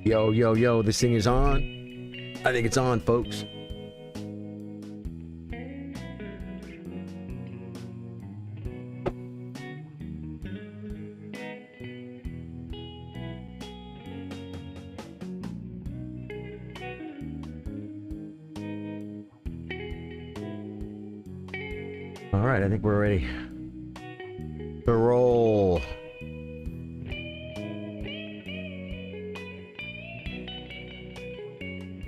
Yo, yo, yo, this thing is on. I think it's on, folks. All right, I think we're ready to roll.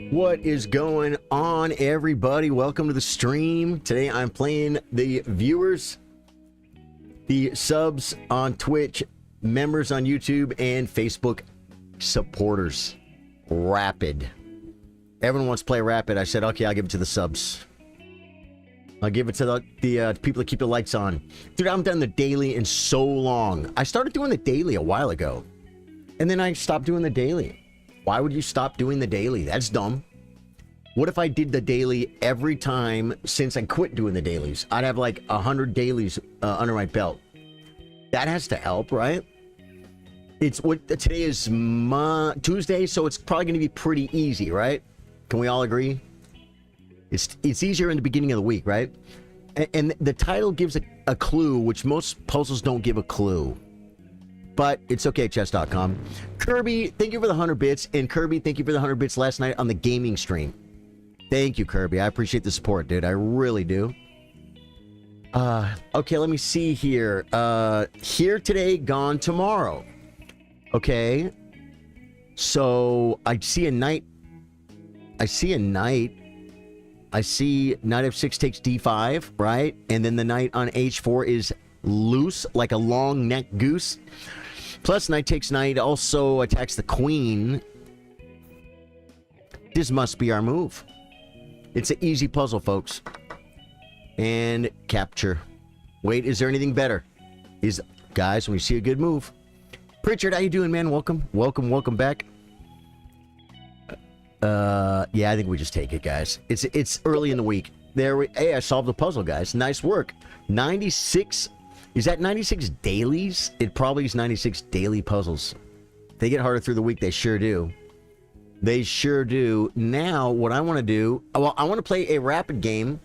What is going on, everybody? Welcome to the stream. Today I'm playing the viewers, the subs on Twitch, members on YouTube, and Facebook supporters. Rapid. Everyone wants to play Rapid. I said, okay, I'll give it to the subs. I'll give it to the people that keep the lights on. Dude, I haven't done the daily in so long. I started doing the daily a while ago, and then I stopped doing the daily. Why would you stop doing the daily? That's dumb. What if I did the daily every time since I quit doing the dailies? I'd have like 100 dailies under my belt. That has to help, right? It's what today is Tuesday, so it's probably going to be pretty easy, right? Can we all agree? It's easier in the beginning of the week, right? And the title gives a clue, which most puzzles don't give a clue. But it's okay, chess.com. Kirby, thank you for the 100 bits. And Kirby, thank you for the 100 bits last night on the gaming stream. Thank you, Kirby. I appreciate the support, dude. I really do. Okay, let me see here. Here today, gone tomorrow. Okay. So, I see a knight. I see knight f6 takes d5, right? And then the knight on h4 is loose, like a long neck goose. Plus, knight takes knight also attacks the queen. This must be our move. It's an easy puzzle, folks. And capture. Wait, is there anything better? Guys, when we see a good move. Pritchard, how you doing, man? Welcome back. Yeah, I think we just take it, guys. It's early in the week. Hey, I solved the puzzle, guys. Nice work. 96. Is that 96 dailies? It probably is 96 daily puzzles. They get harder through the week. They sure do. They sure do. Now, what I want to do... Well, I want to play a rapid game.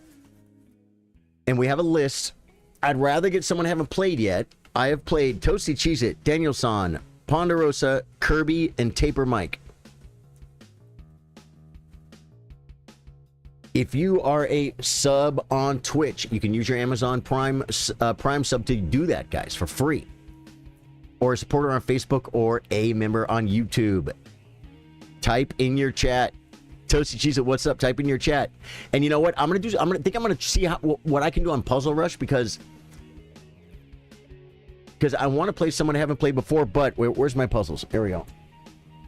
And we have a list. I'd rather get someone I haven't played yet. I have played Toasty Cheez-It, Daniel San, Ponderosa, Kirby, and Taper Mike. If you are a sub on Twitch, you can use your Amazon Prime sub to do that, guys, for free. Or a supporter on Facebook or a member on YouTube. Type in your chat. Toasty Cheez It, what's up? Type in your chat. And you know what? I'm gonna see what I can do on Puzzle Rush because I want to play someone I haven't played before. But where's my puzzles? There we go.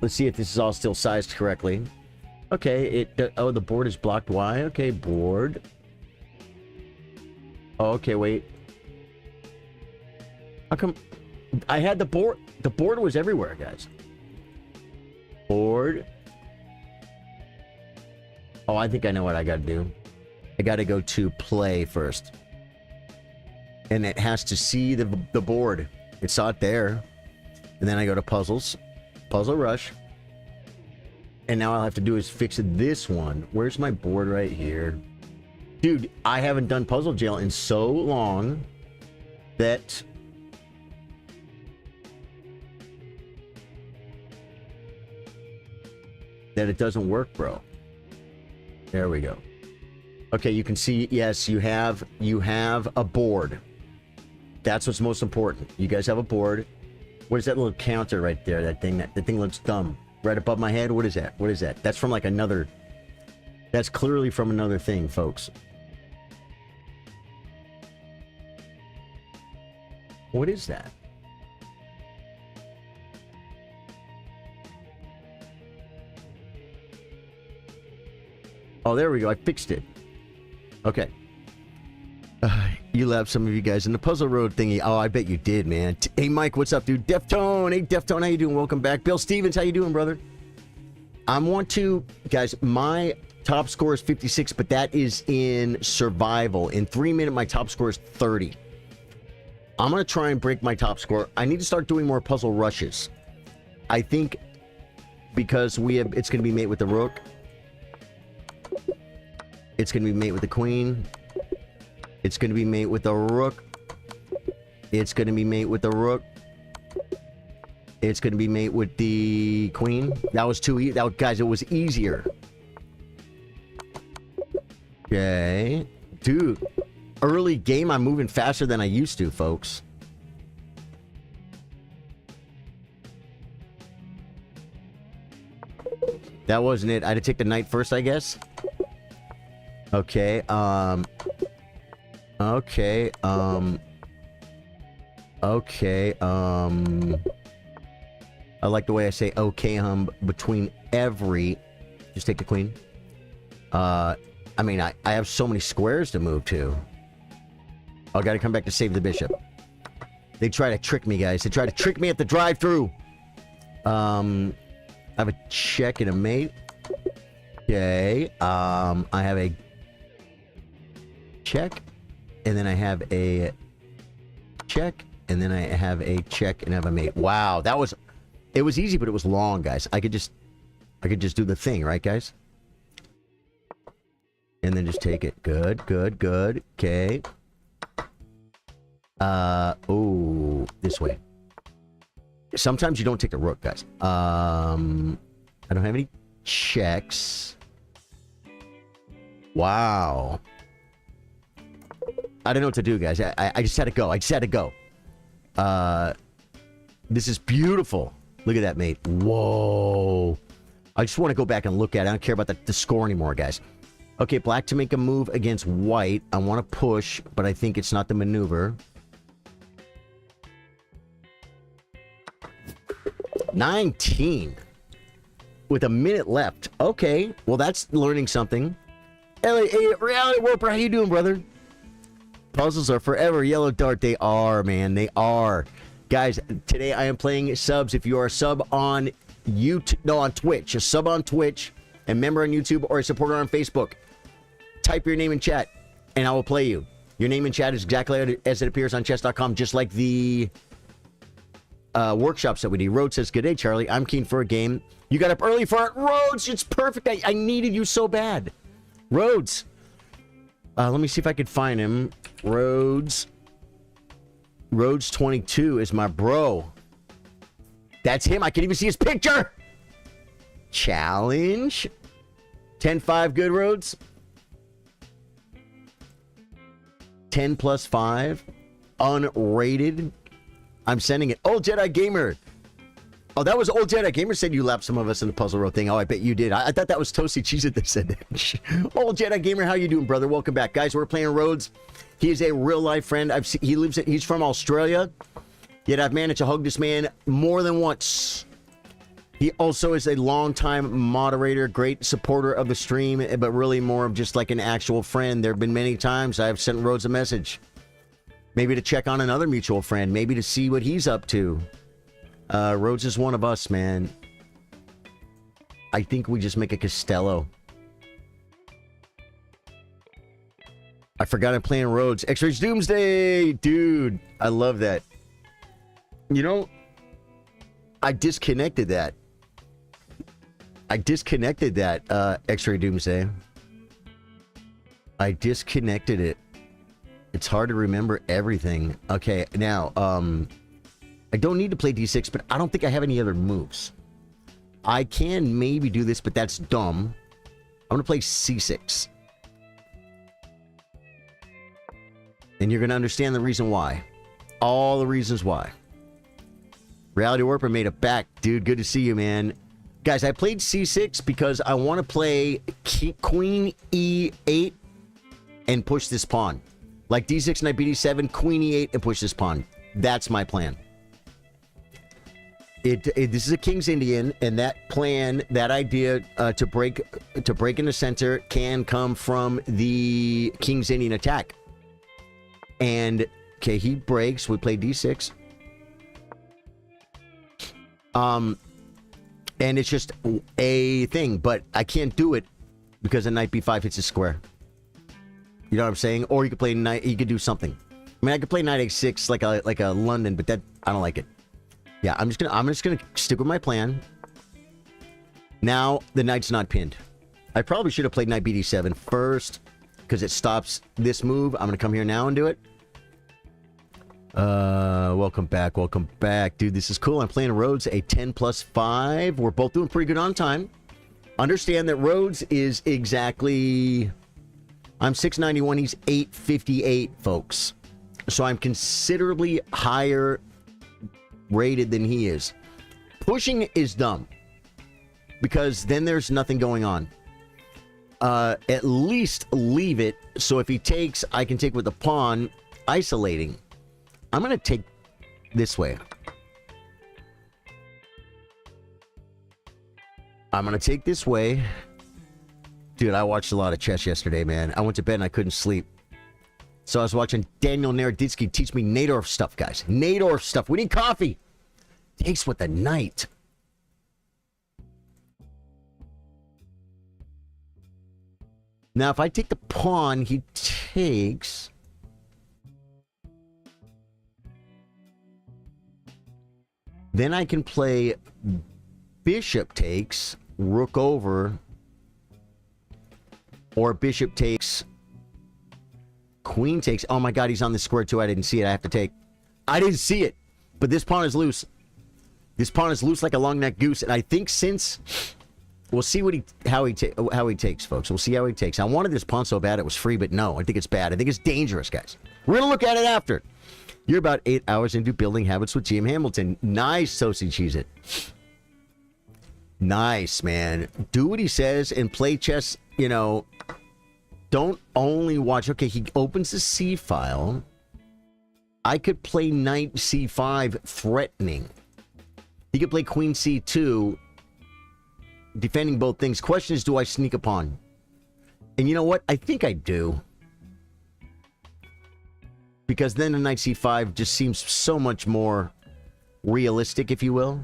Let's see if this is all still sized correctly. Okay, oh, the board is blocked. Why? Okay, board. Oh, okay, wait. How come I had the board? The board was everywhere, guys. Board. Oh, I think I know what I gotta do. I gotta go to play first. And it has to see the board. It saw it there. And then I go to puzzles. Puzzle Rush. And now all I have to do is fix this one. Where's my board right here? Dude, I haven't done Puzzle Jail in so long that... it doesn't work, bro. There we go. Okay, you can see, yes, you have a board. That's what's most important. You guys have a board. What is that little counter right there? That thing looks dumb. Right above my head? What is that? What is that? That's from like another... That's clearly from another thing, folks. What is that? Oh, there we go. I fixed it. Okay. You left some of you guys in the Puzzle Road thingy. Oh, I bet you did, man. Hey, Mike, what's up, dude? Deftone. Hey, Deftone, how you doing? Welcome back. Bill Stevens, how you doing, brother? Guys, my top score is 56, but that is in survival. In 3 minutes, my top score is 30. I'm going to try and break my top score. I need to start doing more puzzle rushes. I think because it's going to be mate with the rook. It's going to be mate with the queen. It's going to be mate with the rook. It's going to be mate with the rook. It's going to be mate with the queen. That was too easy. Guys, it was easier. Okay. Dude, early game, I'm moving faster than I used to, folks. That wasn't it. I had to take the knight first, I guess. Okay, okay, okay, I like the way I say okay, between every... Just take the queen. I mean, I have so many squares to move to. I gotta come back to save the bishop. They try to trick me, guys. They try to trick me at the drive-thru. I have a check and a mate. Okay, I have a check, and then I have a check, and then I have a check, and I have a mate. Wow, it was easy, but it was long, guys. I could just do the thing, right, guys? And then just take it. Good, good, good. Okay. Oh, this way. Sometimes you don't take the rook, guys. I don't have any checks. Wow. I don't know what to do, guys. I just had to go. I just had to go. This is beautiful. Look at that, mate. Whoa. I just want to go back and look at it. I don't care about the score anymore, guys. Okay, black to make a move against white. I want to push, but I think it's not the maneuver. 19. With a minute left. Okay, well, that's learning something. Hey, Reality Warper, how you doing, brother? Puzzles are forever. Yellow Dart, they are, man. They are. Guys, today I am playing subs. If you are a sub on YouTube, no, on Twitch, a sub on Twitch, a member on YouTube, or a supporter on Facebook, type your name in chat, and I will play you. Your name in chat is exactly as it appears on chess.com, just like the workshops that we do. Rhodes says, good day, Charlie. I'm keen for a game. You got up early for it. Rhodes, it's perfect. I needed you so bad. Rhodes. Let me see if I could find him. Rhodes 22 is my bro. That's him. I can even see his picture. Challenge. 10-5 good, Rhodes. 10 plus 5. Unrated. I'm sending it. Old Jedi Gamer. Oh, that was Old Jedi Gamer said you lapped some of us in the puzzle row thing. Oh, I bet you did. I thought that was Toasty Cheese that said that. Old Jedi Gamer, how you doing, brother? Welcome back. Guys, we're playing Rhodes. He is a real-life friend. He's from Australia, yet I've managed to hug this man more than once. He also is a long-time moderator, great supporter of the stream, but really more of just like an actual friend. There have been many times I've sent Rhodes a message. Maybe to check on another mutual friend. Maybe to see what he's up to. Rhodes is one of us, man. I think we just make a Costello. I forgot I'm playing Rhodes. X-Rays Doomsday! Dude, I love that. You know, I disconnected that. X-Ray Doomsday. I disconnected it. It's hard to remember everything. Okay, now, I don't need to play d6, but I don't think I have any other moves. I can maybe do this, but that's dumb. I'm going to play c6. And you're going to understand the reason why. All the reasons why. Reality Warper made it back. Dude, good to see you, man. Guys, I played c6 because I want to play queen e8 and push this pawn. Like d6, knight bd7, queen e8, and push this pawn. That's my plan. This is a King's Indian, and that plan, that idea to break in the center can come from the King's Indian attack. And okay, he breaks. We play d6. And it's just a thing, but I can't do it because a knight b5 hits a square. You know what I'm saying? Or you could play knight. You could do something. I mean, I could play knight a6 like a London, but that I don't like it. Yeah, I'm just gonna stick with my plan. Now the knight's not pinned. I probably should have played knight bd7 first because it stops this move. I'm going to come here now and do it. Welcome back. Welcome back. Dude, this is cool. I'm playing Rhodes, a 10+5. We're both doing pretty good on time. Understand that Rhodes is exactly... I'm 691. He's 858, folks. So I'm considerably higher rated than he is. Pushing is dumb. Because then there's nothing going on. At least leave it. So if he takes, I can take with the pawn, isolating. I'm going to take this way. I'm going to take this way. Dude, I watched a lot of chess yesterday, man. I went to bed and I couldn't sleep. So I was watching Daniel Naroditsky teach me Nadorf stuff, guys. Nadorf stuff. We need coffee. Takes with the knight. Now, if I take the pawn, he takes... Then I can play bishop takes, rook over, or bishop takes, queen takes. Oh my god, he's on the square too. I didn't see it. I have to take. I didn't see it. But this pawn is loose. This pawn is loose like a long neck goose. And I think since... We'll see how he takes, folks. We'll see how he takes. I wanted this pawn so bad it was free, but no. I think it's bad. I think it's dangerous, guys. We're going to look at it after. You're about 8 hours into building habits with GM Hamilton. Nice, Toasty Cheese It. Nice, man. Do what he says and play chess, you know. Don't only watch. Okay, he opens the C file. I could play knight C5 threatening. He could play queen C2 defending both things. Question is, do I sneak a pawn? And you know what? I think I do. Because then the knight c5 just seems so much more realistic, if you will.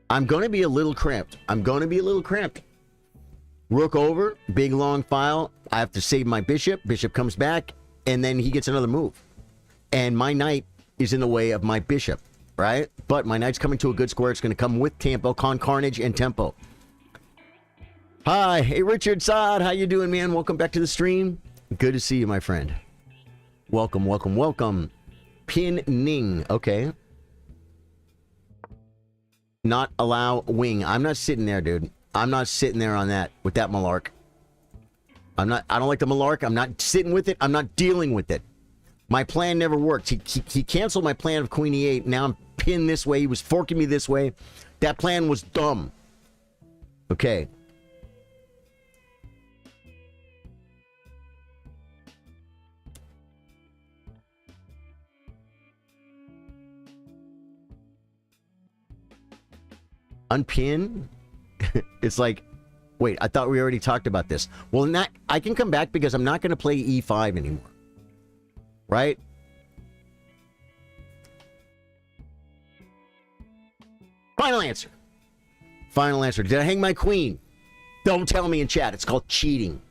I'm going to be a little cramped. Rook over, big long file. I have to save my bishop. Bishop comes back, and then he gets another move. And my knight is in the way of my bishop. Right? But my knight's coming to a good square. It's going to come with tempo, carnage, and tempo. Hi. Hey, Richard Saad. How you doing, man? Welcome back to the stream. Good to see you, my friend. Welcome, welcome, welcome. Pin Ning. Okay. Not allow wing. I'm not sitting there, dude. I'm not sitting there on that with that malark. I don't like the malark. I'm not sitting with it. I'm not dealing with it. My plan never worked. He canceled my plan of queen e8. Now I'm pinned this way. He was forking me this way. That plan was dumb. Okay. Unpin? It's like, wait, I thought we already talked about this. Well, not, I can come back because I'm not going to play e5 anymore. Right? Final answer. Final answer. Did I hang my queen? Don't tell me in chat. It's called cheating.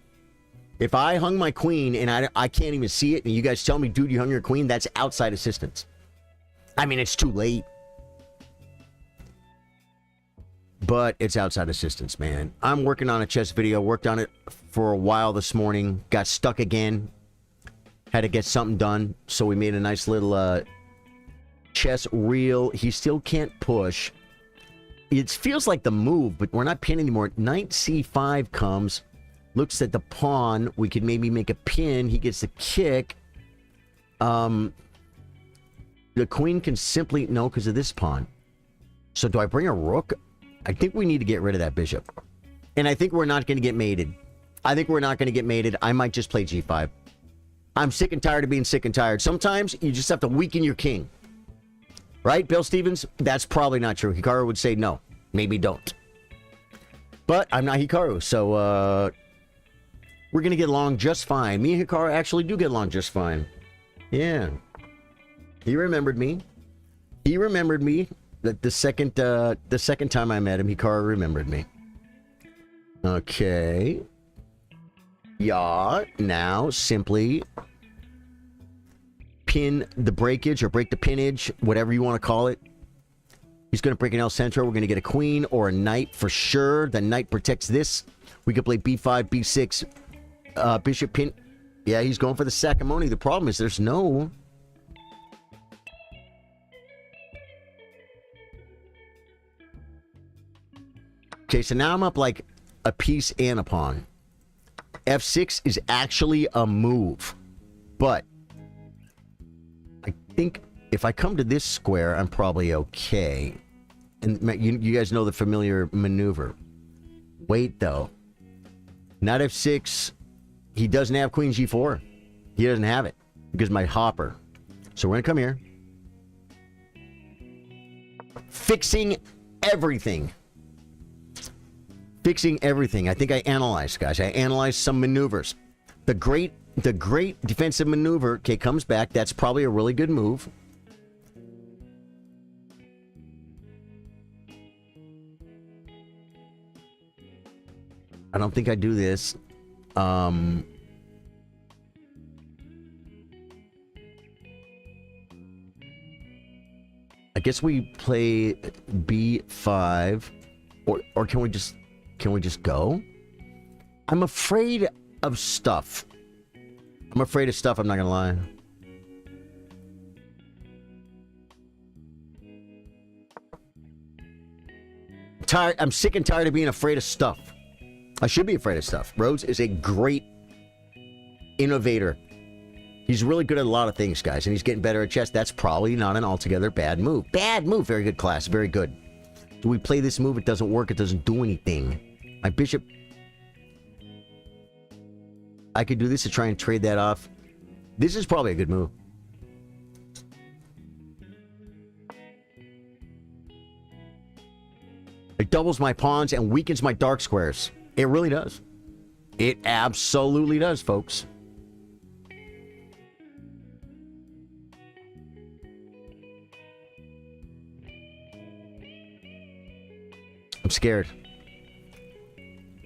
If I hung my queen and I can't even see it and you guys tell me, dude, you hung your queen, that's outside assistance. I mean, it's too late. But it's outside assistance, man. I'm working on a chess video. Worked on it for a while this morning. Got stuck again. Had to get something done, so we made a nice little chess reel. He still can't push. It feels like the move, but we're not pinned anymore. Knight c5 comes, looks at the pawn. We could maybe make a pin. He gets the kick. The queen can simply... No, because of this pawn. So do I bring a rook? I think we need to get rid of that bishop. And I think we're not going to get mated. I think we're not going to get mated. I might just play g5. I'm sick and tired of being sick and tired. Sometimes you just have to weaken your king. Right, Bill Stevens? That's probably not true. Hikaru would say no. Maybe don't. But I'm not Hikaru, so we're going to get along just fine. Me and Hikaru actually do get along just fine. Yeah. He remembered me. He remembered me. The second time I met him, Hikaru remembered me. Okay. Yeah, now simply pin the breakage or break the pinnage, whatever you want to call it. He's going to break an El Centro. We're going to get a queen or a knight for sure. The knight protects this. We could play b5, b6, bishop pin. Yeah, he's going for the Sacamoni. The problem is there's no... Okay, so now I'm up like a piece and a pawn. F6 is actually a move. But I think if I come to this square, I'm probably okay. And you guys know the familiar maneuver. Wait, though. Not F6. He doesn't have queen G4. He doesn't have it because my hopper. So we're going to come here. Fixing everything. Fixing everything. I think I analyzed, guys. I analyzed some maneuvers. The great defensive maneuver, okay, comes back. That's probably a really good move. I don't think I do this. I guess we play B5, or can we just go? I'm afraid of stuff. I'm afraid of stuff, I'm not gonna lie. I'm sick and tired of being afraid of stuff. I should be afraid of stuff. Rhodes is a great innovator. He's really good at a lot of things, guys, and he's getting better at chess. That's probably not an altogether bad move. Bad move. Very good, class. Very good. Do we play this move? It doesn't work. It doesn't do anything. My bishop... I could do this to try and trade that off. This is probably a good move. It doubles my pawns and weakens my dark squares. It really does. It absolutely does, folks. I'm scared.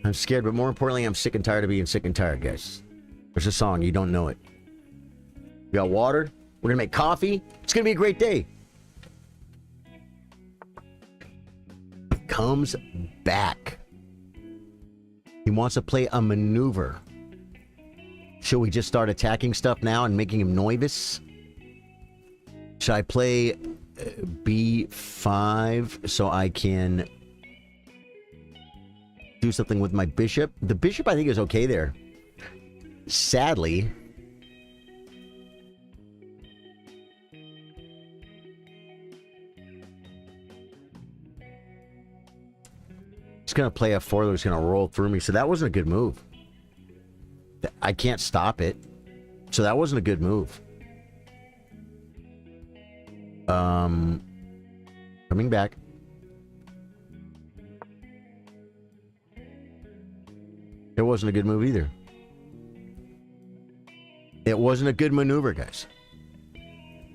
I'm scared, but more importantly, I'm sick and tired of being sick and tired, guys. There's a song, you don't know it. We got water. We're gonna make coffee. It's gonna be a great day. Comes back. He wants to play a maneuver. Should we just start attacking stuff now and making him nervous? Should I play B5 so I can do something with my bishop? The bishop, I think, is okay there. Sadly. He's going to play F4 that was going to roll through me. So that wasn't a good move. I can't stop it. So that wasn't a good move. Coming back. It wasn't a good move either. It wasn't a good maneuver, guys.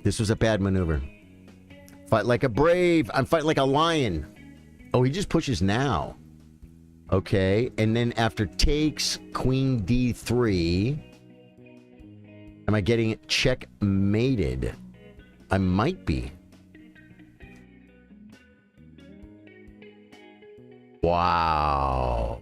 This was a bad maneuver. Fight like a brave. I'm fighting like a lion. Oh, he just pushes now. Okay, and then after takes, queen d3. Am I getting checkmated? I might be. Wow.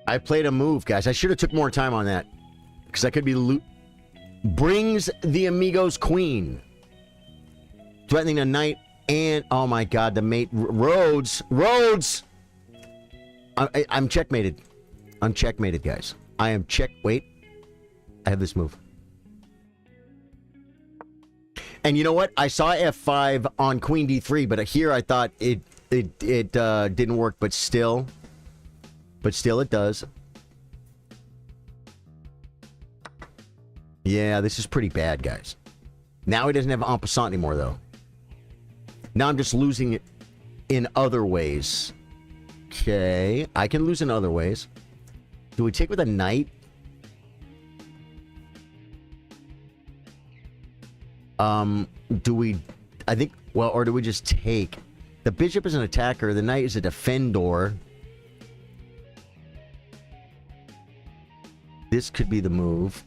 I played a move, guys. I should have took more time on that. Because I could be... Brings the Amigo's queen. Threatening a knight and... Oh my god, the mate... Rhodes! Rhodes! I'm checkmated. I'm checkmated, guys. I am check... Wait. I have this move. And you know what? I saw F5 on queen d3, but here I thought it didn't work, but still... But still it does. Yeah, this is pretty bad, guys. Now he doesn't have en passant anymore, though. Now I'm just losing it in other ways. Okay. I can lose in other ways. Do we take with a knight? Do we... I think... Well, or do we just take... The bishop is an attacker. The knight is a defender. this could be the move.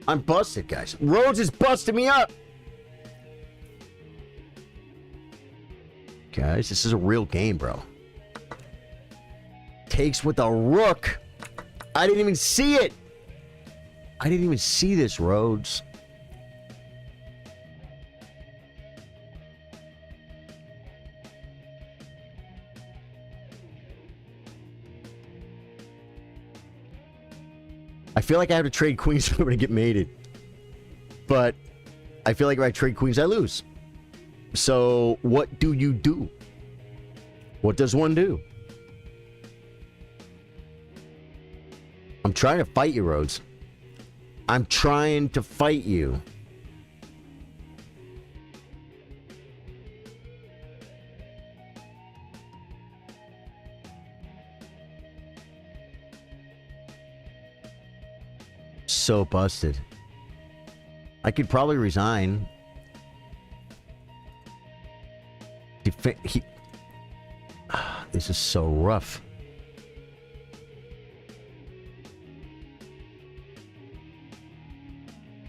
I'm busted, guys. Rhodes is busting me up. Guys, this is a real game, bro. Takes with a rook. I didn't even see it. I didn't even see this, Rhodes. I feel like I have to trade queens in order to get mated. But I feel like if I trade queens, I lose. So what do you do? What does one do? I'm trying to fight you, Rhodes. I'm trying to fight you. So busted. I could probably resign. This is so rough.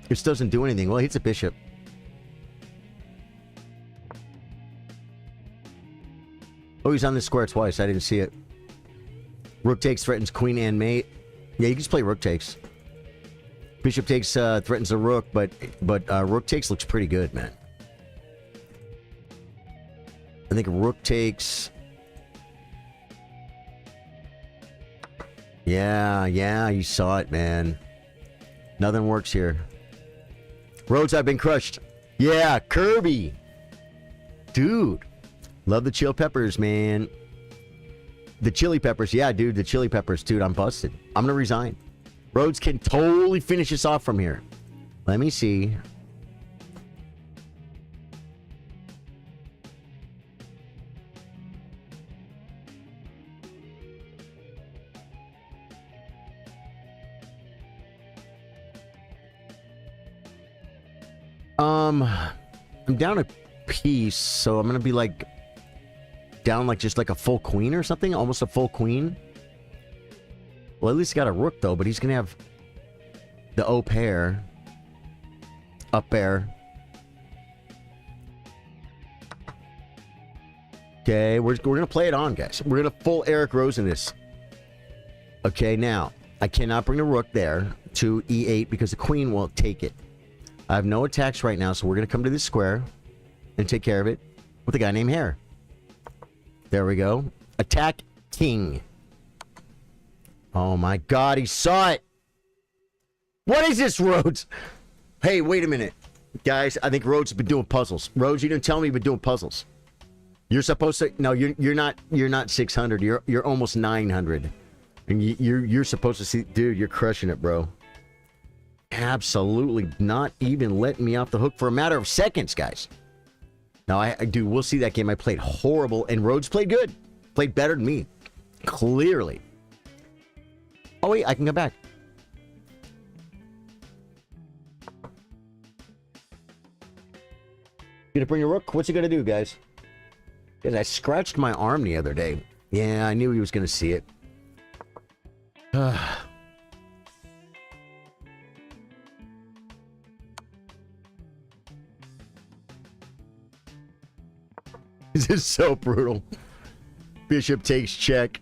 This doesn't do anything. Well, he hits a bishop. Oh, he's on the square twice. I didn't see it. Rook takes, threatens queen and mate. Yeah, you can just play rook takes. Bishop takes, threatens a rook, but rook takes looks pretty good, man. I think rook takes. Yeah, you saw it, man. Nothing works here. Rhodes, I've been crushed. Yeah, Kirby. Dude. Love the chill peppers, man. The chili peppers. Yeah, dude, the chili peppers. Dude, I'm busted. I'm going to resign. Rhodes can totally finish us off from here. Let me see. I'm down a piece, so I'm gonna be like down like just like a full queen or something, almost a full queen. Well, at least he got a rook though, but he's gonna have the O pair up there. Okay, we're gonna play it on, guys. We're gonna full Eric Rosen this. Okay, now I cannot bring the rook there to E8 because the queen won't take it. I have no attacks right now, so we're going to come to this square and take care of it with a guy named Hare. There we go. Attack king. Oh my god, he saw it! What is this, Rhodes? Hey, wait a minute. Guys, I think Rhodes has been doing puzzles. Rhodes, you didn't tell me you've been doing puzzles. You're supposed to... No, you're not 600. You're almost 900. And you're supposed to see... Dude, you're crushing it, bro. Absolutely not even letting me off the hook for a matter of seconds, guys. Now, I do. We'll see that game. I played horrible, and Rhodes played good. Played better than me. Clearly. Oh, wait. I can come back. Gonna bring a rook? What's he gonna do, guys? Because I scratched my arm the other day. Yeah, I knew he was gonna see it. This is so brutal. Bishop takes check.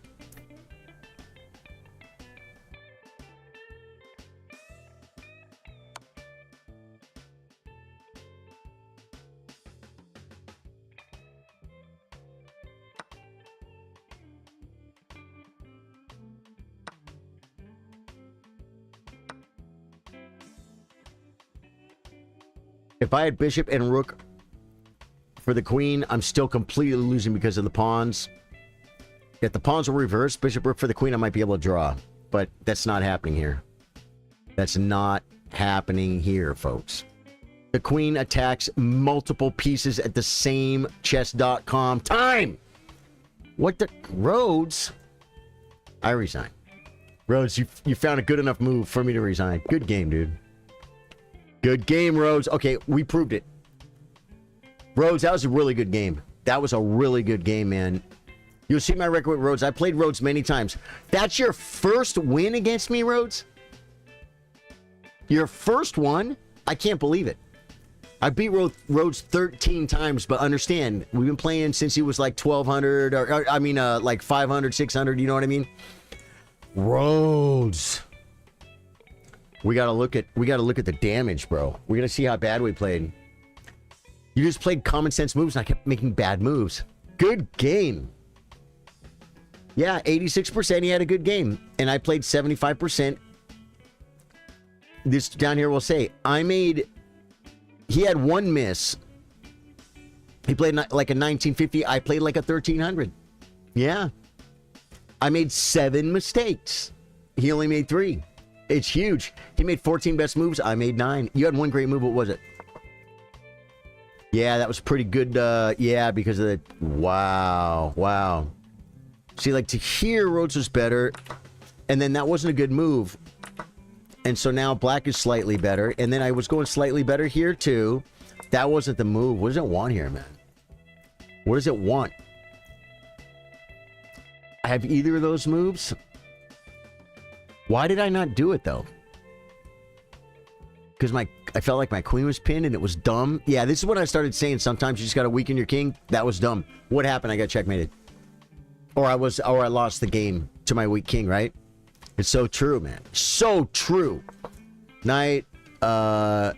If I had bishop and rook for the queen, I'm still completely losing because of the pawns. If the pawns were reversed, bishop rook for the queen, I might be able to draw. But that's not happening here. That's not happening here, folks. The queen attacks multiple pieces at the same chess.com time. What the... Rhodes? I resign. Rhodes, you found a good enough move for me to resign. Good game, dude. Good game, Rhodes. Okay, we proved it. Rhodes, that was a really good game. That was a really good game, man. You'll see my record with Rhodes. I played Rhodes many times. That's your first win against me, Rhodes? Your first one? I can't believe it. I beat Rhodes 13 times, but understand, we've been playing since he was like 1,200, or I mean, like 500, 600, you know what I mean? Rhodes. We gotta look at the damage, bro. We gotta see how bad we played. You just played common sense moves, and I kept making bad moves. Good game. Yeah, 86%. He had a good game, and I played 75%. This down here will say he had one miss. He played like a 1950. I played like a 1300. Yeah. I made 7 mistakes. He only made 3. It's huge. He made 14 best moves. I made 9. You had one great move. What was it? Yeah, that was pretty good. Yeah, because of the... Wow. Wow. See, like, to here, Rhodes was better. And then that wasn't a good move. And so now black is slightly better. And then I was going slightly better here, too. That wasn't the move. What does it want here, man? What does it want? I have either of those moves. Why did I not do it, though? Because I felt like my queen was pinned and it was dumb. Yeah, this is what I started saying. Sometimes you just got to weaken your king. That was dumb. What happened? I got checkmated. Or I lost the game to my weak king, right? It's so true, man. So true. Knight, H3,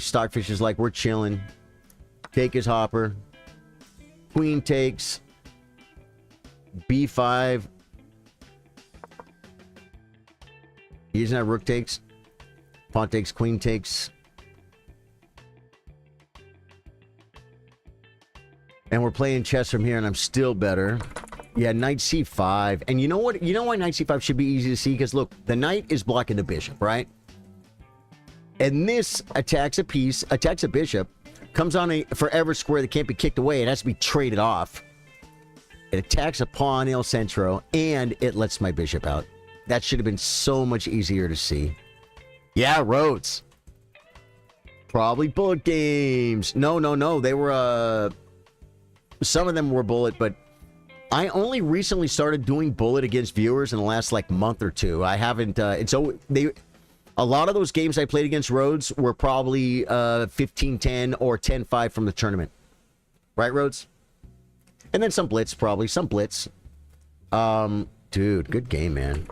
Stockfish is like, we're chilling. Take his hopper. Queen takes. B5. He doesn't have rook takes. Pawn takes, queen takes. And we're playing chess from here, and I'm still better. Yeah, knight c5. And you know what? You know why knight c5 should be easy to see? Because look, the knight is blocking the bishop, right? And this attacks a piece, attacks a bishop, comes on a forever square that can't be kicked away. It has to be traded off. It attacks a pawn, El Centro, and it lets my bishop out. That should have been so much easier to see. Yeah, Rhodes. Probably bullet games. No. They were, some of them were bullet, but I only recently started doing bullet against viewers in the last, like, month or two. I haven't, a lot of those games I played against Rhodes were probably 15-10 or 10-5 from the tournament. Right, Rhodes? And then some blitz, probably. Some blitz. Dude, good game, man.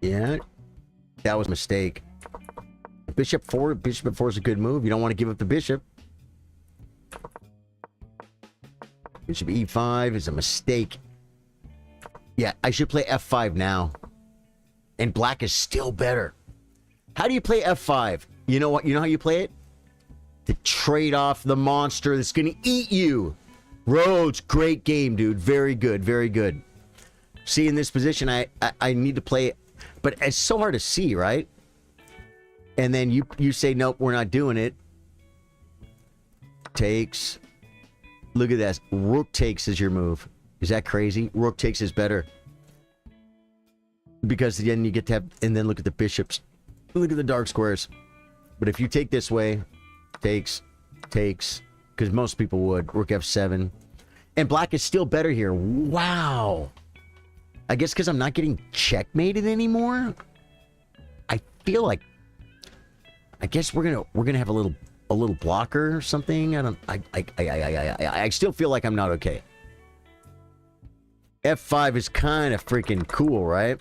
Yeah. That was a mistake. Bishop 4. Bishop 4 is a good move. You don't want to give up the bishop. Bishop E5 is a mistake. Yeah, I should play F5 now. And black is still better. How do you play F5? You know what? You know how you play it? To trade off the monster that's going to eat you. Rhodes, great game, dude. Very good, very good. See, in this position, I need to play... But it's so hard to see, right? And then you say, nope, we're not doing it. Takes. Look at that. Rook takes is your move. Is that crazy? Rook takes is better. Because then you get to have... And then look at the bishops. Look at the dark squares. But if you take this way... Takes. Because most people would. Rook F7. And black is still better here. Wow. I guess because I'm not getting checkmated anymore. I feel like... I guess we're gonna have a little blocker or something. I still feel like I'm not okay. F5 is kind of freaking cool, right?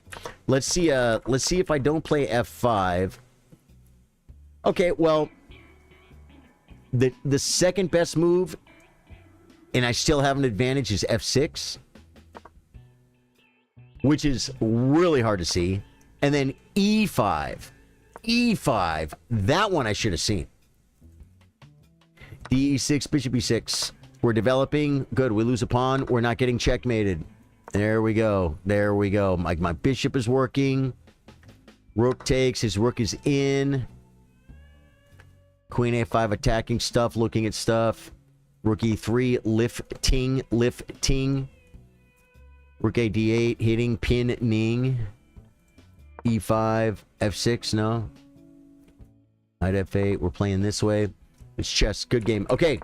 Let's see if I don't play F5. Okay, well, the second best move, and I still have an advantage, is F6, which is really hard to see. And then E5. E5. That one I should have seen. D6, bishop E6. We're developing. Good. We lose a pawn. We're not getting checkmated. There we go. There we go. My bishop is working. Rook takes. His rook is in. Queen A5 attacking stuff, looking at stuff. Rook E3 lifting. Rook A D8 hitting, pinning. E5, F6, no. Knight F8. We're playing this way. It's chess. Good game. Okay.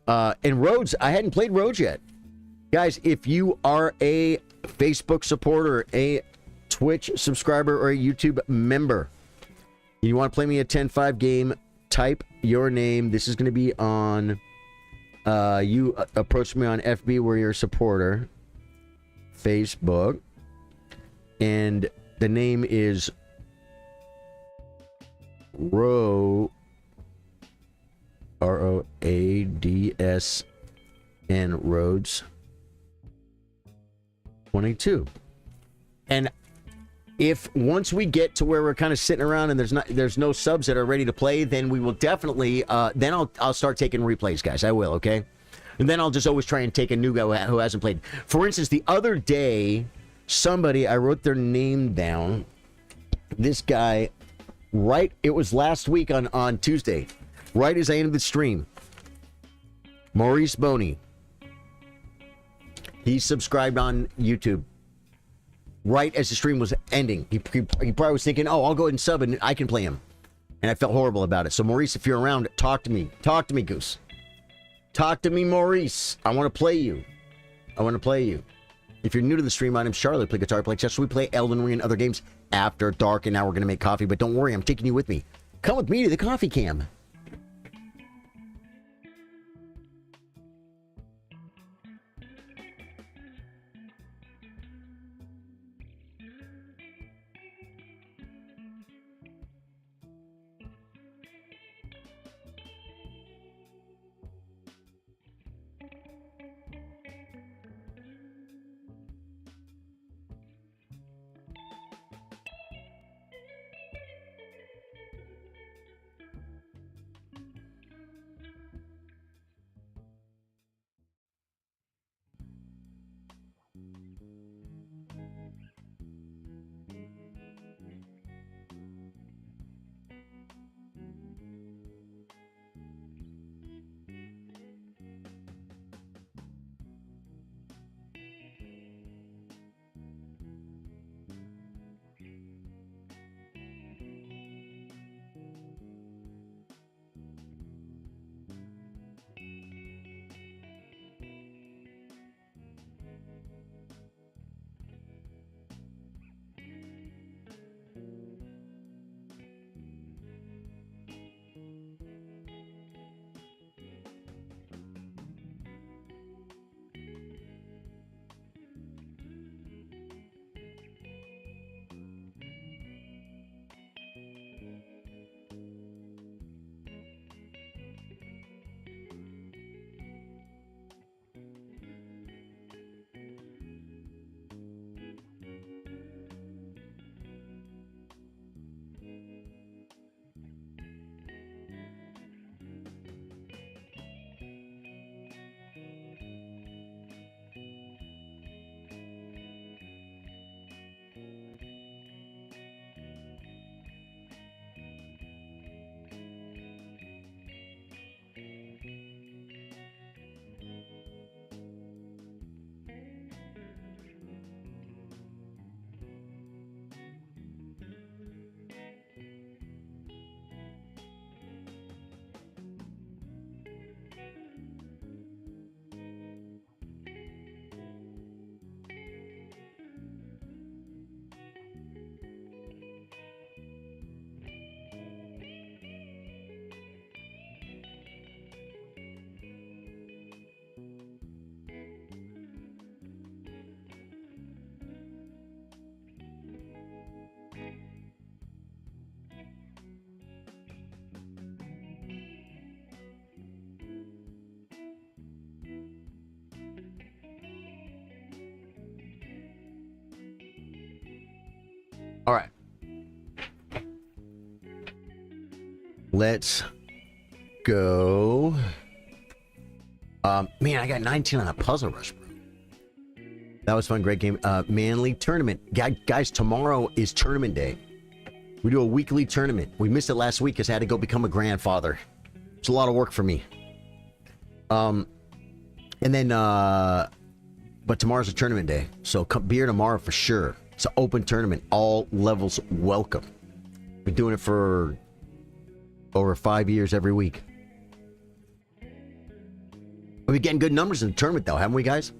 And Rhodes. I hadn't played Rhodes yet. Guys, if you are a Facebook supporter, a Twitch subscriber, or a YouTube member, you want to play me a 10-5 game, type your name. This is going to be on... you approach me on FB where you're a supporter. Facebook. And the name is... R-O-A-D-S and Rhodes 22. And if once we get to where we're kind of sitting around and there's no subs that are ready to play, then we will definitely then I'll start taking replays, guys. I will, okay? And then I'll just always try and take a new guy who hasn't played. For instance, the other day, somebody, I wrote their name down. This guy, right, it was last week on Tuesday, right as I ended the stream. Maurice Boney. He subscribed on YouTube. Right as the stream was ending. He probably was thinking, oh, I'll go ahead and sub and I can play him. And I felt horrible about it. So, Maurice, if you're around, talk to me. Talk to me, Goose. Talk to me, Maurice. I want to play you. I want to play you. If you're new to the stream, my name's Charlie. I play guitar, play chess. We play Elden Ring and other games after dark, and now we're going to make coffee. But don't worry, I'm taking you with me. Come with me to the coffee cam. All right. Let's go. Man, I got 19 on a puzzle rush, bro. That was fun. Great game. Manly tournament. Guys, tomorrow is tournament day. We do a weekly tournament. We missed it last week because I had to go become a grandfather. It's a lot of work for me. And then, but tomorrow's a tournament day. So be here tomorrow for sure. It's an open tournament. All levels welcome. Been doing it for over 5 years every week. We're getting good numbers in the tournament, though, haven't we, guys?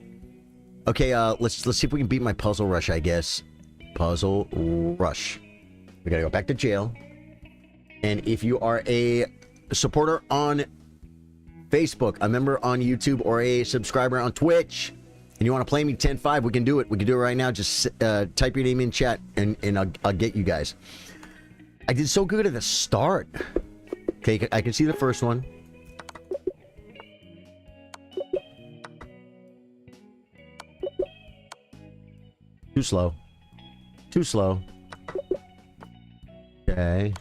Okay, let's see if we can beat my puzzle rush, I guess. Puzzle rush. We gotta go back to jail. And if you are a supporter on Facebook, a member on YouTube, or a subscriber on Twitch, and you want to play me 10-5, we can do it. We can do it right now. Just type your name in chat, and I'll get you guys. I did so good at the start. Okay, I can see the first one. Too slow. Too slow. Okay.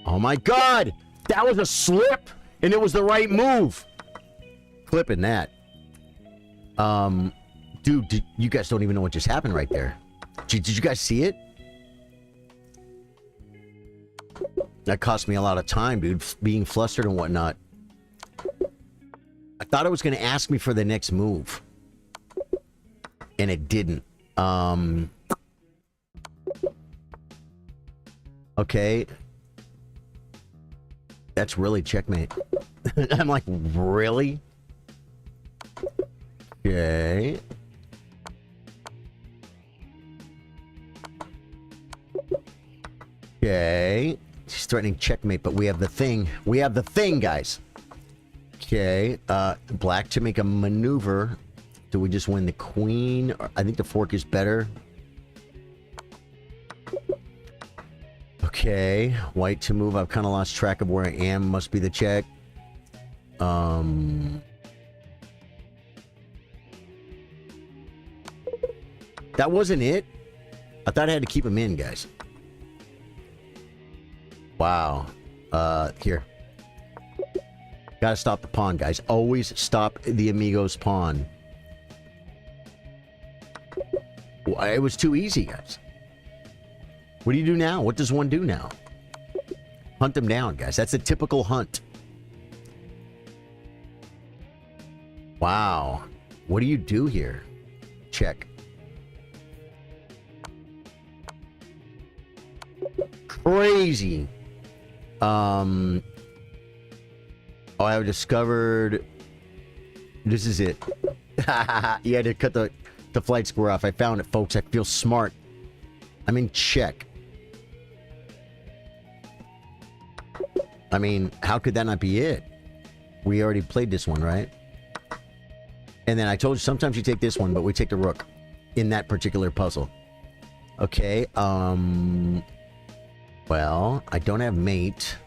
Oh my god! That was a slip! And it was the right move! Clipping that. Dude, you guys don't even know what just happened right there. Did you guys see it? That cost me a lot of time, dude. Being flustered and whatnot. I thought it was going to ask me for the next move. And it didn't. Okay. That's really checkmate. I'm like, really? Okay. Okay. She's threatening checkmate, but we have the thing. We have the thing, guys. Okay. Black to make a maneuver. Do we just win the queen? I think the fork is better. Okay. White to move. I've kind of lost track of where I am. Must be the check. That wasn't it. I thought I had to keep him in, guys. Wow. Here. Gotta stop the pawn, guys. Always stop the Amigo's pawn. It was too easy, guys. What do you do now? What does one do now? Hunt them down, guys. That's a typical hunt. Wow. What do you do here? Check. Crazy. Oh, I discovered. This is it. You had to cut the flight square off. I found it, folks. I feel smart. I'm in check. I mean, how could that not be it? We already played this one, right? And then I told you sometimes you take this one, but we take the rook in that particular puzzle. Okay, well, I don't have mate.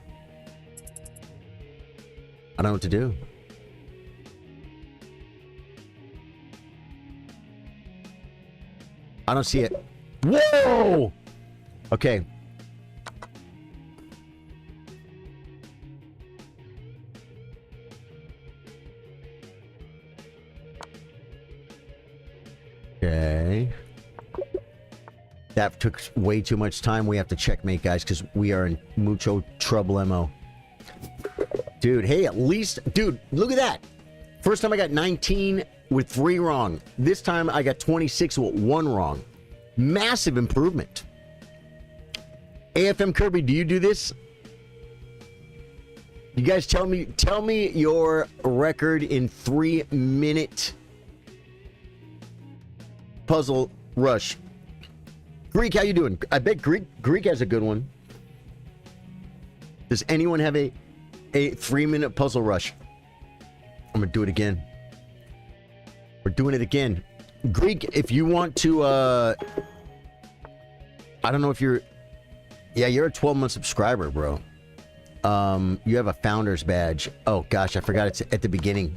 I don't know what to do. I don't see it. Whoa! Okay. Okay. That took way too much time. We have to checkmate, guys, because we are in mucho trouble, MO. Dude, hey, at least... Dude, look at that. First time I got 19 with 3 wrong. This time I got 26 with 1 wrong. Massive improvement. AFM Kirby, do you do this? You guys tell me your record in 3-minute puzzle rush. Greek, how you doing? I bet Greek has a good one. Does anyone have a 3-minute puzzle rush? I'm gonna do it again. We're doing it again. Greek, if you want to, I don't know if you're... Yeah, you're a 12-month subscriber, bro. You have a founder's badge. Oh, gosh, I forgot it's at the beginning.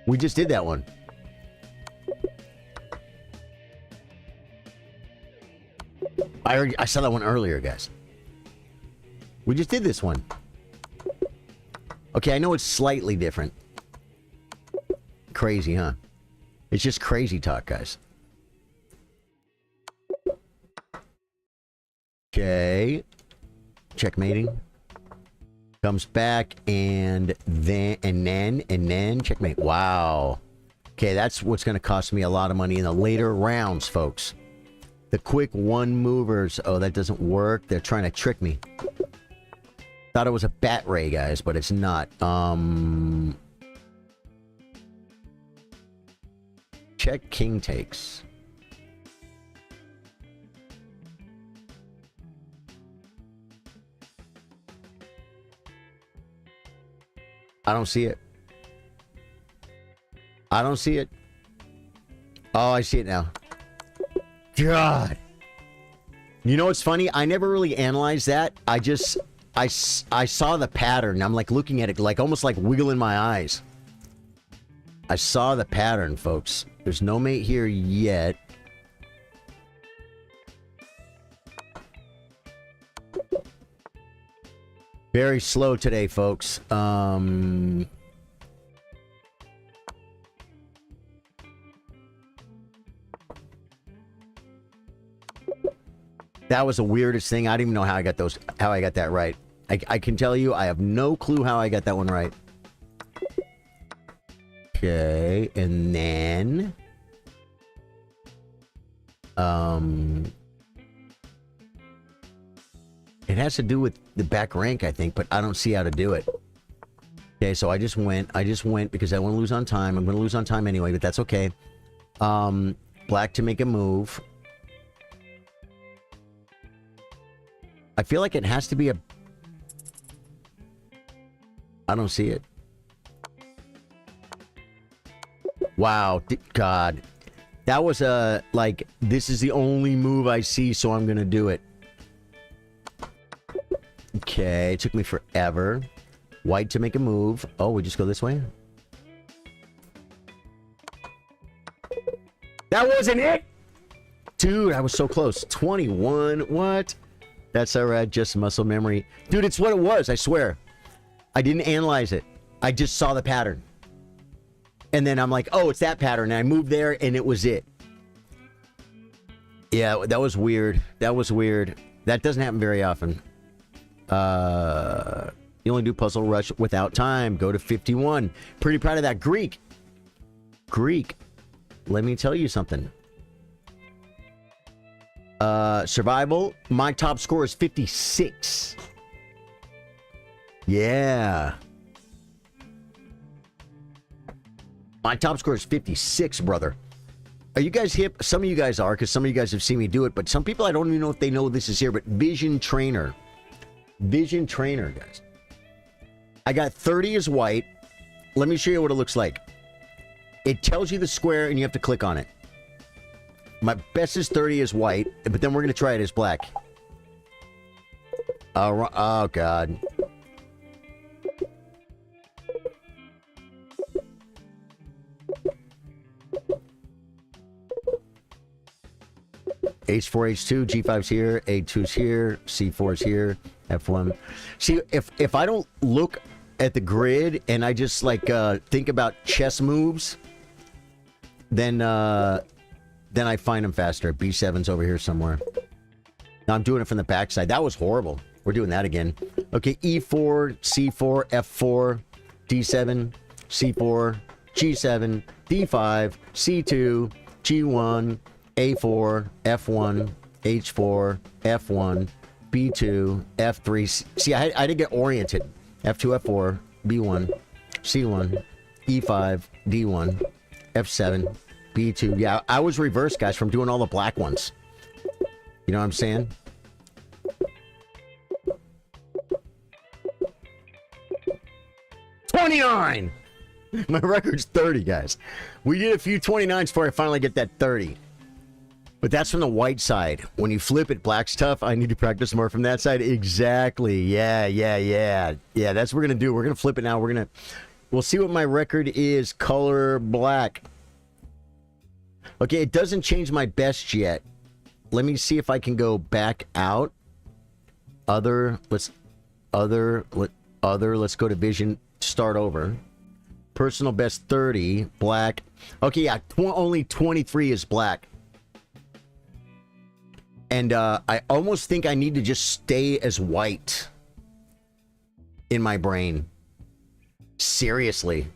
We just did that one. I saw that one earlier, guys. We just did this one. Okay, I know it's slightly different. Crazy, huh? It's just crazy talk, guys. Okay. Checkmating. Comes back and then checkmate. Wow. Okay, that's what's going to cost me a lot of money in the later rounds, folks. The quick one movers. Oh, that doesn't work. They're trying to trick me. Thought it was a bat ray, guys, but it's not. Check king takes. I don't see it. I don't see it. Oh, I see it now. God. You know what's funny? I never really analyzed that. I saw the pattern. I'm like looking at it, like almost like wiggling my eyes. I saw the pattern, folks. There's no mate here yet. Very slow today, folks. That was the weirdest thing. I don't even know how I got that right. I can tell you, I have no clue how I got that one right. Okay, and then it has to do with the back rank, I think, but I don't see how to do it. Okay, so I just went because I want to lose on time. I'm going to lose on time anyway, but that's okay. Black to make a move. I feel like it has to be a... I don't see it. Wow, God. That was a, like, this is the only move I see, so I'm going to do it. Okay, it took me forever. White to make a move. Oh, we just go this way? That wasn't it! Dude, I was so close. 21, what? That's alright, just muscle memory. Dude, it's what it was, I swear. I didn't analyze it. I just saw the pattern. And then I'm like, oh, it's that pattern. And I moved there, and it was it. Yeah, that was weird. That was weird. That doesn't happen very often. You only do puzzle rush without time. Go to 51. Pretty proud of that. Greek. Let me tell you something. Survival. My top score is 56. Yeah. My top score is 56, brother. Are you guys hip? Some of you guys are, because some of you guys have seen me do it, but some people, I don't even know if they know this is here, but Vision Trainer. Vision Trainer, guys. I got 30 as white. Let me show you what it looks like. It tells you the square, and you have to click on it. My best is 30 as white, but then we're going to try it as black. Oh, God. H4, H2, G5's here, A2's here, C4's here, F1. See, if I don't look at the grid and I just like think about chess moves, then I find them faster. B7's over here somewhere. Now I'm doing it from the backside. That was horrible. We're doing that again. Okay, E4, C4, F4, D7, C4, G7, D5, C2, G1, A4, F1, H4, F1, B2, F3. See, I didn't get oriented. F2, F4, B1, C1, E5, D1, F7, B2. Yeah, I was reversed, guys, from doing all the black ones. You know what I'm saying? $29! My record's 30, guys. We did a few 29s before I finally get that 30. But that's from the white side. When you flip it, black's tough. I need to practice more from that side. Exactly. Yeah. Yeah, that's what we're going to do. We're going to flip it now. We'll see what my record is. Color black. Okay, it doesn't change my best yet. Let me see if I can go back out. Let's go to vision. Start over. Personal best 30. Black. Okay, yeah. Only 23 is black. And I almost think I need to just stay as white. in my brain. Seriously.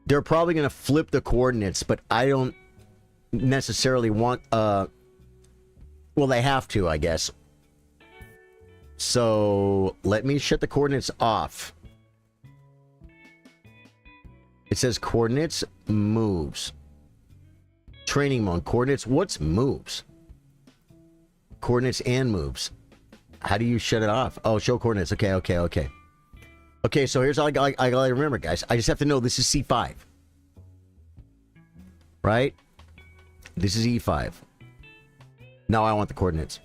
They're probably going to flip the coordinates, but I don't necessarily want... well, they have to, I guess. So, let me shut the coordinates off. It says coordinates, moves. Training mode, coordinates, what's moves? Coordinates and moves. How do you shut it off? Oh, show coordinates. Okay. Okay, so here's all I gotta remember, guys. I just have to know this is C5. Right? This is E5. Now I want the coordinates.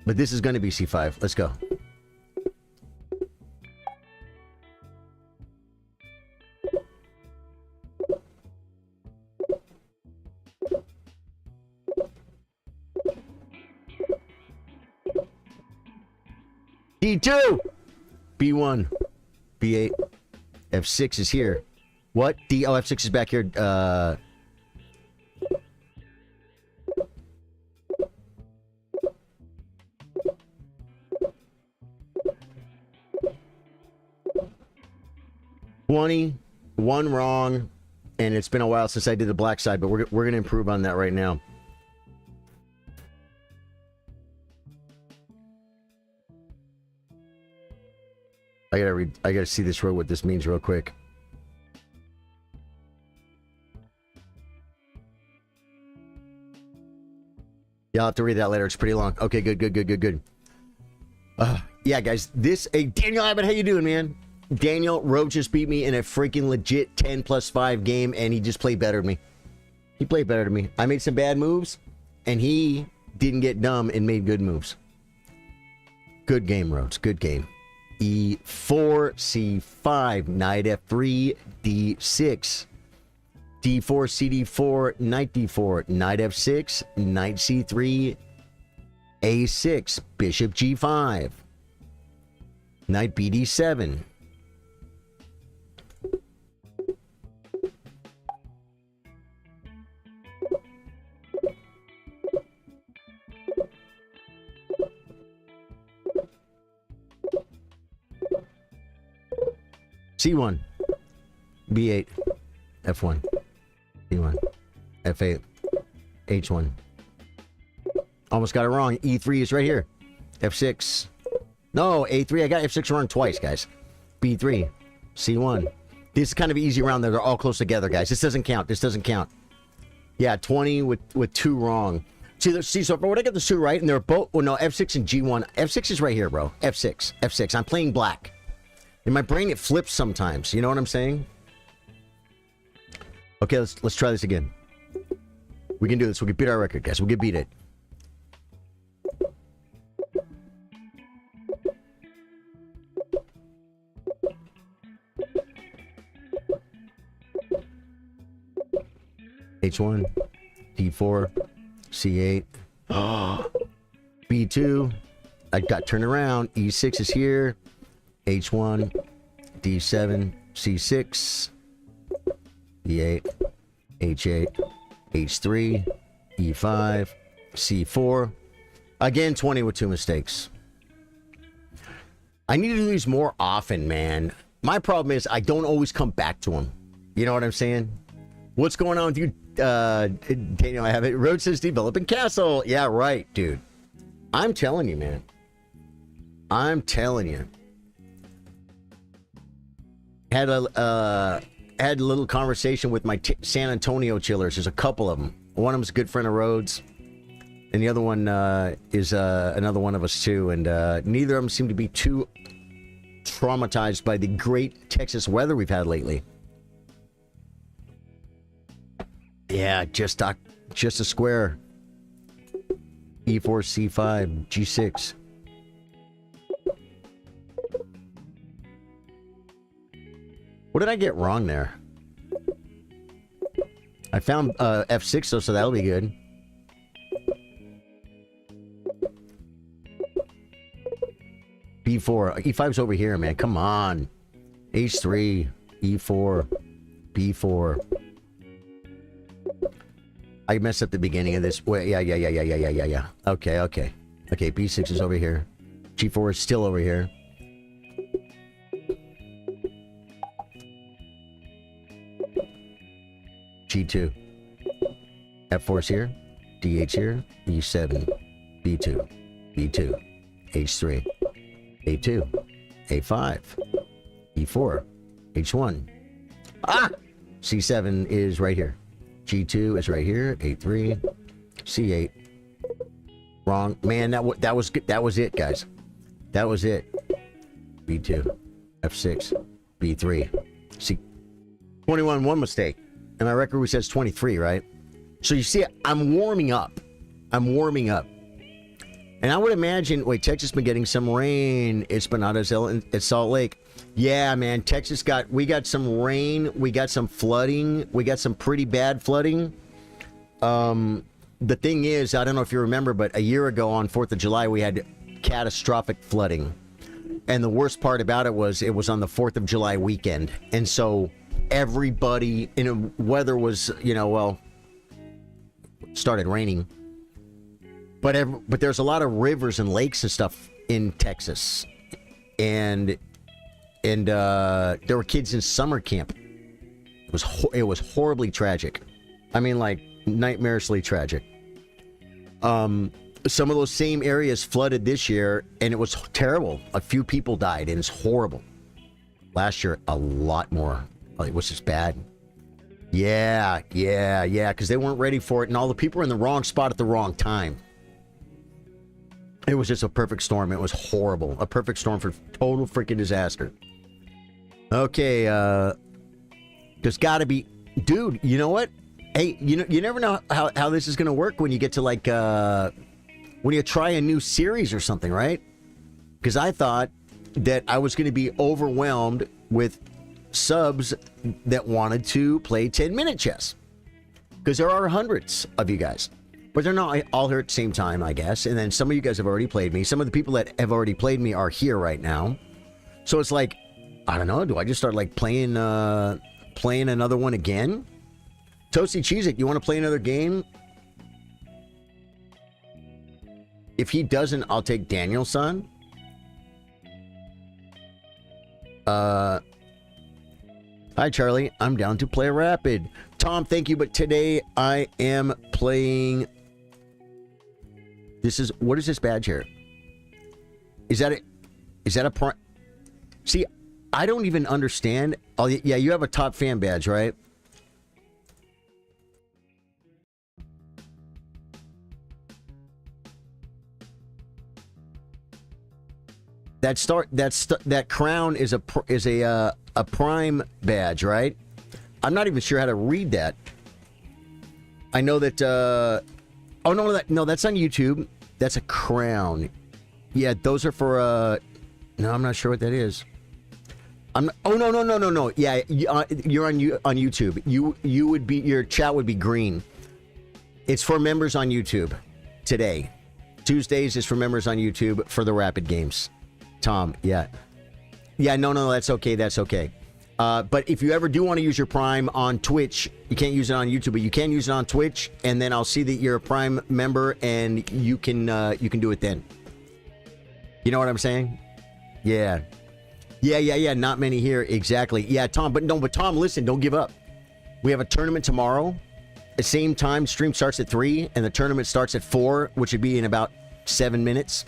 But this is going to be C5. Let's go. D2! B1. B8. F6 is here. What? Oh, F6 is back here. 20, one wrong, and it's been a while since I did the black side, but we're going to improve on that right now. I gotta see this row, what this means real quick. Yeah, I'll have to read that later. It's pretty long. Okay, good. Yeah, guys, hey, Daniel Abbott, how you doing, man? Daniel, Roach just beat me in a freaking legit 10+5 game, and he just played better than me. He played better than me. I made some bad moves, and he didn't get dumb and made good moves. Good game, Roach. Good game. E4, C5, knight F3, D6. D4, CD4, knight D4, knight F6, knight C3, A6, bishop G5, knight BD7. C1, B8, F1, C1, F8, H1. Almost got it wrong. E3 is right here. F6. No, A3. I got F6 wrong twice, guys. B3, C1. This is kind of easy around there. They're all close together, guys. This doesn't count. This doesn't count. Yeah, 20 with 2 wrong. See, so when I get the 2 right, and they're both... Well, no, F6 and G1. F6 is right here, bro. F6. F6. I'm playing black. In my brain, it flips sometimes. You know what I'm saying? Okay, let's try this again. We can do this. We can beat our record, guys. We can beat it. H1, D4, C8, B2. I got turned around. E6 is here. H1, D7, C6, E8, H8, H3, E5, C4. Again, 20 with 2 mistakes. I need to do these more often, man. My problem is I don't always come back to them. You know what I'm saying? What's going on with you, Daniel? I have it. Road says developing castle. Yeah, right, dude. I'm telling you, man. I'm telling you. Had a little conversation with my San Antonio chillers. There's a couple of them. One of them's a good friend of Rhodes, and the other one is another one of us too. And neither of them seem to be too traumatized by the great Texas weather we've had lately. Yeah, just a square. E4, C5, G6. What did I get wrong there? I found F6 though, so that'll be good. B4. E5's over here, man. Come on. H3, E4, B4. I messed up the beginning of this. Wait, yeah. Okay. B6 is over here. G4 is still over here. G2. F4 is here. D8 here. E7. B2. B2. H3. A2. A5. E4. H1. Ah! C7 is right here. G2 is right here. A3. C8. Wrong. Man, that was good. That was it, guys. That was it. B2. F6. B3. C. 21, one mistake. And my record says 23, right? So you see, I'm warming up. I'm warming up. And I would imagine, wait, Texas been getting some rain. It's been not as at Salt Lake. Yeah, man, Texas we got some rain. We got some flooding. We got some pretty bad flooding. The thing is, I don't know if you remember, but a year ago on 4th of July, we had catastrophic flooding. And the worst part about it was on the 4th of July weekend. And so everybody, weather was, started raining. But there's a lot of rivers and lakes and stuff in Texas. And there were kids in summer camp. It was horribly tragic. I mean, like, nightmarishly tragic. Some of those same areas flooded this year, and it was terrible. A few people died, and it's horrible. Last year, a lot more. It was just bad. Yeah, because they weren't ready for it, and all the people were in the wrong spot at the wrong time. It was just a perfect storm. It was horrible. A perfect storm for total freaking disaster. Okay, there's got to be... Dude, you know what? Hey, you never know how this is going to work when you get to, like, when you try a new series or something, right? Because I thought that I was going to be overwhelmed with subs that wanted to play 10-minute chess. Because there are hundreds of you guys. But they're not all here at the same time, I guess. And then some of you guys have already played me. Some of the people that have already played me are here right now. So it's like, I don't know. Do I just start, like, playing another one again? Toasty Cheez-It, you want to play another game? If he doesn't, I'll take Daniel's son. Hi, Charlie. I'm down to play Rapid. Tom, thank you, but today I am playing... What is this badge here? Is that a prime? See, I don't even understand. Oh, yeah, you have a top fan badge, right? That crown is a prime badge, right? I'm not even sure how to read that. I know that oh no, that's on YouTube. That's a crown. Yeah, those are for no, I'm not sure what that is. Oh no. Yeah, you're on YouTube. You would be, your chat would be green. It's for members on YouTube today. Tuesdays is for members on YouTube for the Rapid games. Tom, yeah. Yeah, no, that's okay. But if you ever do want to use your Prime on Twitch, you can't use it on YouTube, but you can use it on Twitch, and then I'll see that you're a Prime member, and you can do it then. You know what I'm saying? Yeah. Not many here, exactly. Yeah, Tom, but Tom, listen, don't give up. We have a tournament tomorrow. At the same time, stream starts at 3, and the tournament starts at 4, which would be in about 7 minutes.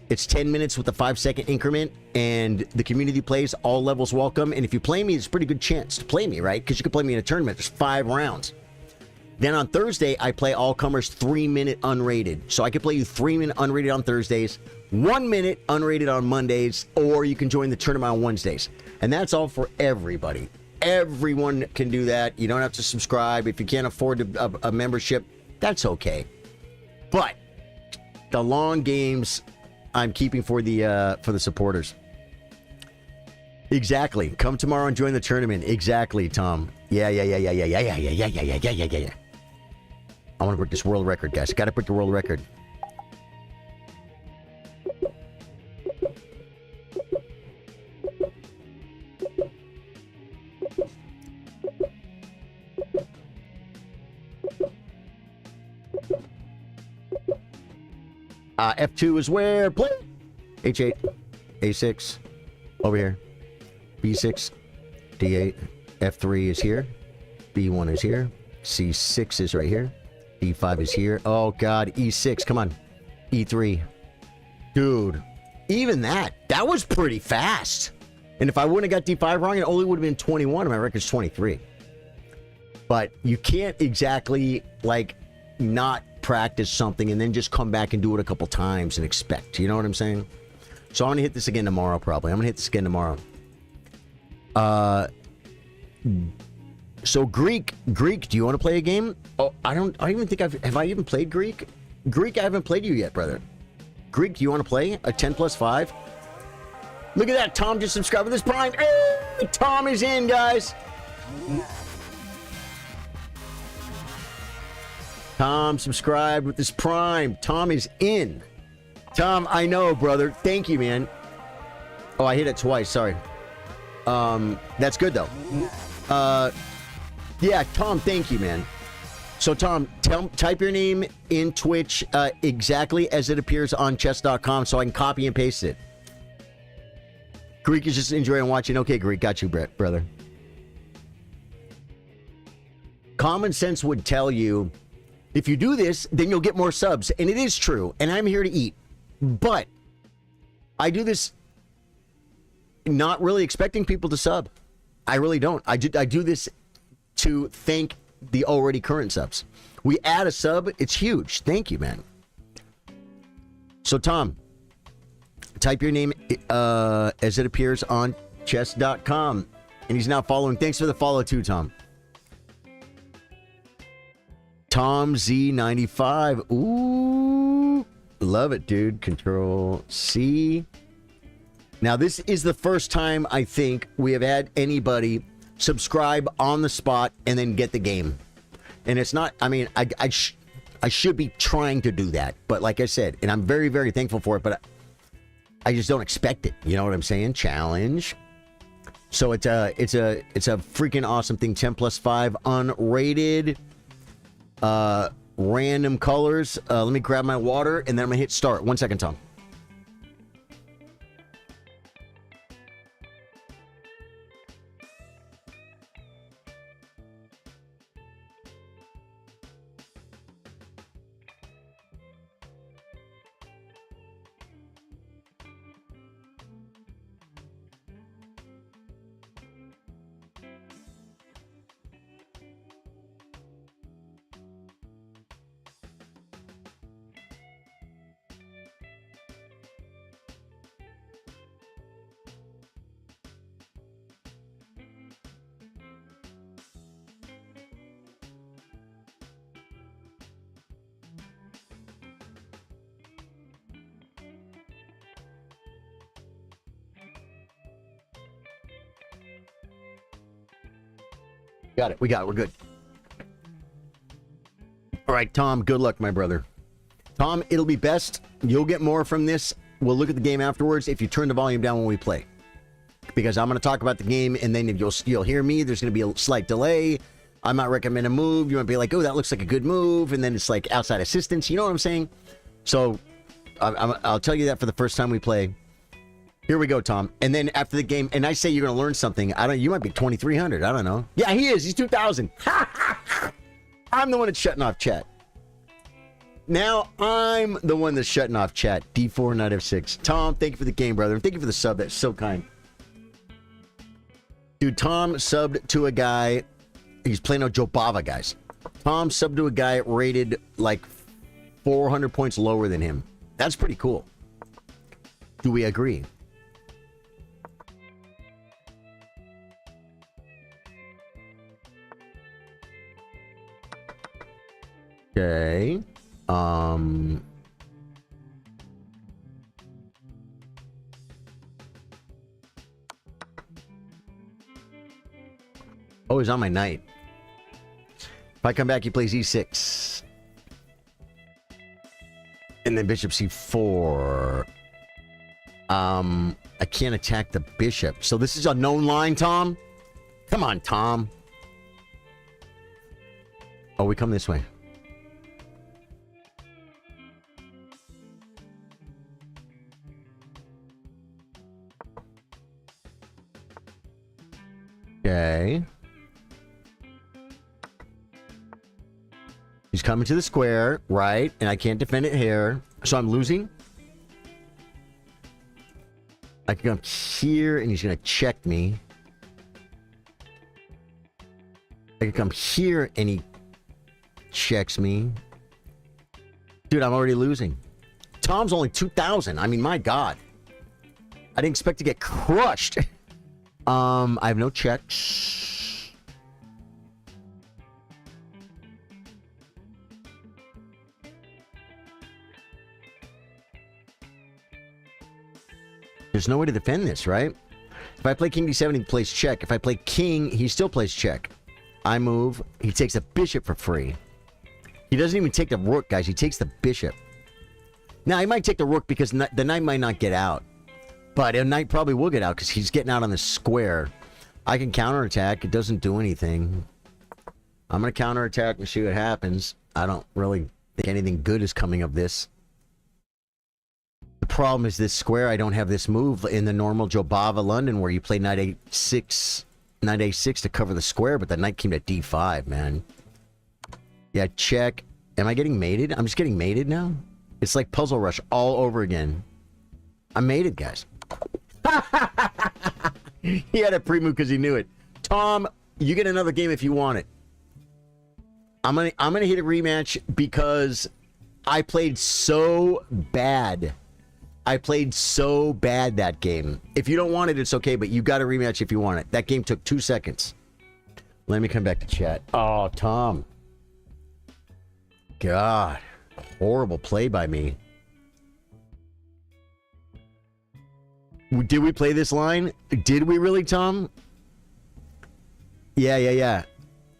It's 10 minutes with a 5-second increment, and the community plays, all levels welcome. And if you play me, it's a pretty good chance to play me, right? Because you can play me in a tournament. There's 5 rounds. Then on Thursday, I play all comers 3-minute unrated. So I can play you 3-minute unrated on Thursdays, 1 minute unrated on Mondays, or you can join the tournament on Wednesdays. And that's all for everybody. Everyone can do that. You don't have to subscribe. If you can't afford a membership, that's okay. But the long games... I'm keeping for the supporters. Exactly. Come tomorrow and join the tournament. Exactly, Tom. Yeah. I want to break this world record, guys. Got to break the world record. F2 is where? Play. H8. A6. Over here. B6. D8. F3 is here. B1 is here. C6 is right here. D5 is here. Oh, God. E6. Come on. E3. Dude. Even that was pretty fast. And if I wouldn't have got D5 wrong, it only would have been 21, and my record's 23. But you can't exactly, like, not practice something and then just come back and do it a couple times and expect. You know what I'm saying? So I'm going to hit this again tomorrow, probably. I'm going to hit this again tomorrow. So Greek, do you want to play a game? Oh, I don't even think have I even played Greek? Greek, I haven't played you yet, brother. Greek, do you want to play a 10 plus 5? Look at that. Tom just subscribed with his Prime. Hey, Tom is in, guys. Tom subscribed with his Prime. Tom is in. Tom, I know, brother. Thank you, man. Oh, I hit it twice. Sorry. That's good, though. Yeah, Tom, thank you, man. So, Tom, type your name in Twitch exactly as it appears on chess.com so I can copy and paste it. Greek is just enjoying watching. Okay, Greek, got you, Brett, brother. Common sense would tell you, if you do this, then you'll get more subs. And it is true. And I'm here to eat. But I do this not really expecting people to sub. I really don't. I do this to thank the already current subs. We add a sub, it's huge. Thank you, man. So, Tom, type your name as it appears on chess.com. And he's now following. Thanks for the follow, too, Tom. Tom Z95. Ooh. Love it, dude. Control C. Now, this is the first time I think we have had anybody subscribe on the spot and then get the game. And it's not, I mean, I should be trying to do that. But like I said, and I'm very, very thankful for it, but I just don't expect it. You know what I'm saying? Challenge. So it's a freaking awesome thing. 10 plus 5 unrated. Random colors. Let me grab my water and then I'm gonna hit start. 1 second, Tom. Got it. We got it. We're good. All right, Tom, good luck, my brother. Tom, it'll be best. You'll get more from this. We'll look at the game afterwards if you turn the volume down when we play. Because I'm going to talk about the game, and then you'll hear me. There's going to be a slight delay. I might recommend a move. You might be like, oh, that looks like a good move. And then it's like outside assistance. You know what I'm saying? So I'll tell you that for the first time we play. Here we go, Tom. And then after the game, and I say you're going to learn something. You might be 2,300. I don't know. Yeah, he is. He's 2,000. I'm the one that's shutting off chat. Now I'm the one that's shutting off chat. D4, knight F6. Tom, thank you for the game, brother. And thank you for the sub. That's so kind. Dude, Tom subbed to a guy. He's playing a Jobava, guys. Tom subbed to a guy rated like 400 points lower than him. That's pretty cool. Do we agree? Okay. Oh, he's on my knight. If I come back, he plays E6. And then bishop C4. I can't attack the bishop. So this is a known line, Tom? Come on, Tom. Oh, we come this way. Okay. He's coming to the square, right? And I can't defend it here. So I'm losing. I can come here and he's going to check me. I can come here and he checks me. Dude, I'm already losing. Tom's only 2,000. I mean, my God. I didn't expect to get crushed. I have no checks. There's no way to defend this, right? If I play King D7, he plays check. If I play King, he still plays check. I move. He takes a bishop for free. He doesn't even take the rook, guys. He takes the bishop. Now, he might take the rook because the knight might not get out. But a knight probably will get out because he's getting out on the square. I can counterattack. It doesn't do anything. I'm going to counterattack and see what happens. I don't really think anything good is coming of this. The problem is this square. I don't have this move in the normal Jobava London where you play knight a6 to cover the square, but the knight came to d5, man. Yeah, check. Am I getting mated? I'm just getting mated now? It's like Puzzle Rush all over again. I'm mated, guys. He had a pre-move because he knew it. Tom, you get another game if you want it. I'm gonna hit a rematch because I played so bad. I played so bad that game. If you don't want it, it's okay, but you got a rematch if you want it. That game took 2 seconds. Let me come back to chat. Oh, Tom. God. Horrible play by me. Did we play this line? Did we really, Tom? Yeah.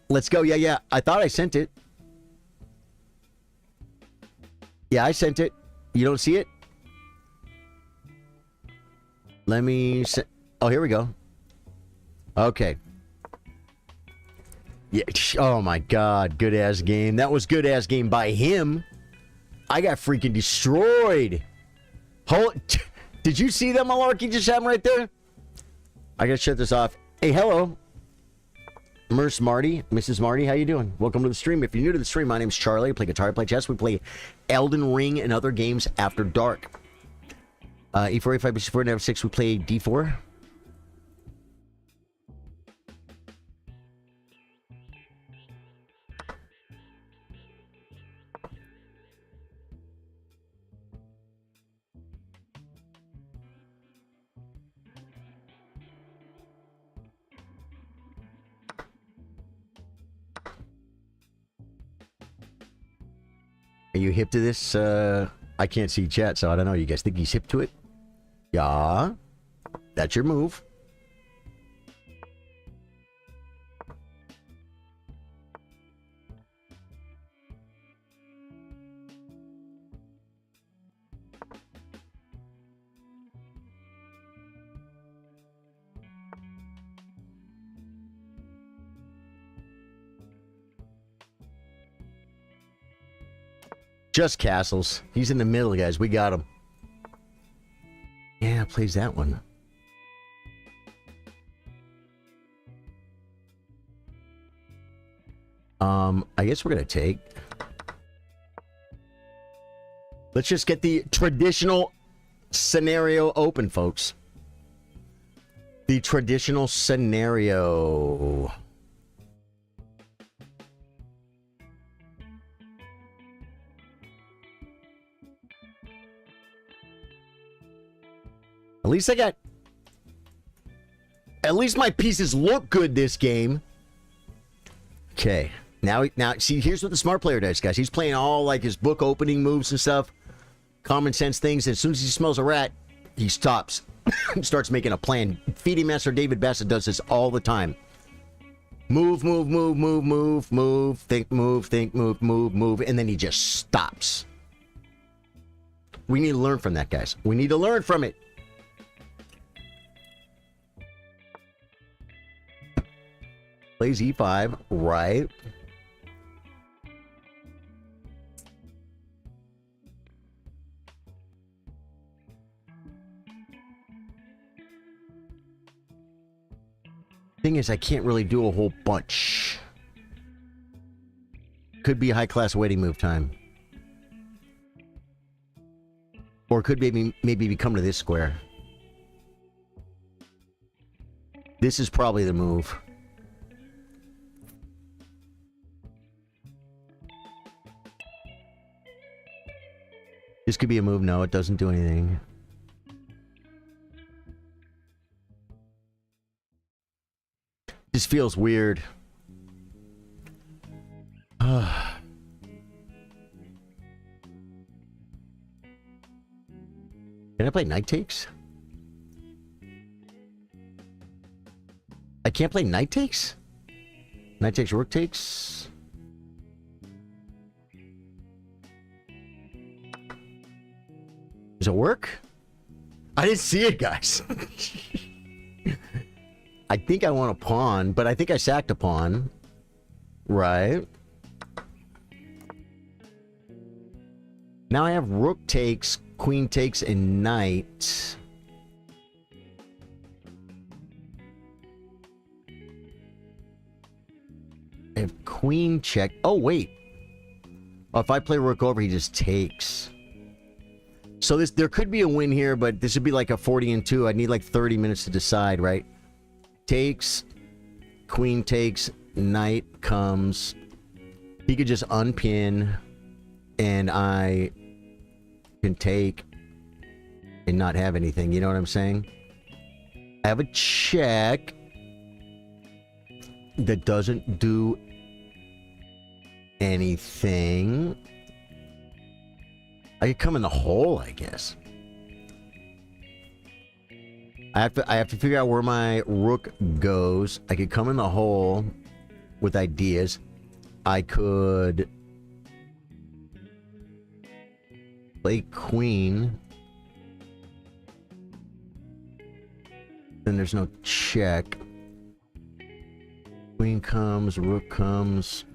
Let's go. Yeah. I thought I sent it. Yeah, I sent it. You don't see it? Let me... Oh, here we go. Okay. Yeah. Oh, my God. Good-ass game. That was good-ass game by him. I got freaking destroyed. Did you see that malarkey just happened right there? I gotta shut this off. Hey, hello. Mrs. Marty, how you doing? Welcome to the stream. If you're new to the stream, my name's Charlie. I play guitar, I play chess. We play Elden Ring and other games after dark. E4, A5, B4, and F6, we play D4. Are you hip to this? I can't see chat, so I don't know. You guys think he's hip to it? Yeah. That's your move. Just castles. He's in the middle, guys. We got him. Yeah, plays that one. I guess we're gonna take. Let's just get the traditional scenario open, folks. The traditional scenario. At least I got... At least my pieces look good this game. Okay. Now, see, here's what the smart player does, guys. He's playing all, like, his book opening moves and stuff. Common sense things. As soon as he smells a rat, he stops. Starts making a plan. Feeding Master David Bassett does this all the time. Move. Think, move. And then he just stops. We need to learn from that, guys. We need to learn from it. Plays E5, right? Thing is, I can't really do a whole bunch. Could be high-class waiting move time. Or could maybe come to this square. This is probably the move. This could be a move. No, it doesn't do anything. This feels weird. Can I play night takes? I can't play night takes? Night takes, rook takes? Does it work? I didn't see it, guys. I think I want a pawn, but I think I sacked a pawn. Right. Now I have rook takes, queen takes, and knight. I have queen check. Oh, wait. Oh, if I play rook over, he just takes. So there could be a win here, but this would be like a 40-2. I'd need like 30 minutes to decide, right? Takes, queen takes, knight comes. He could just unpin, and I can take and not have anything. You know what I'm saying? I have a check that doesn't do anything. I could come in the hole, I guess. I have to figure out where my rook goes. I could come in the hole with ideas. I could play queen. Then there's no check. Queen comes, rook comes.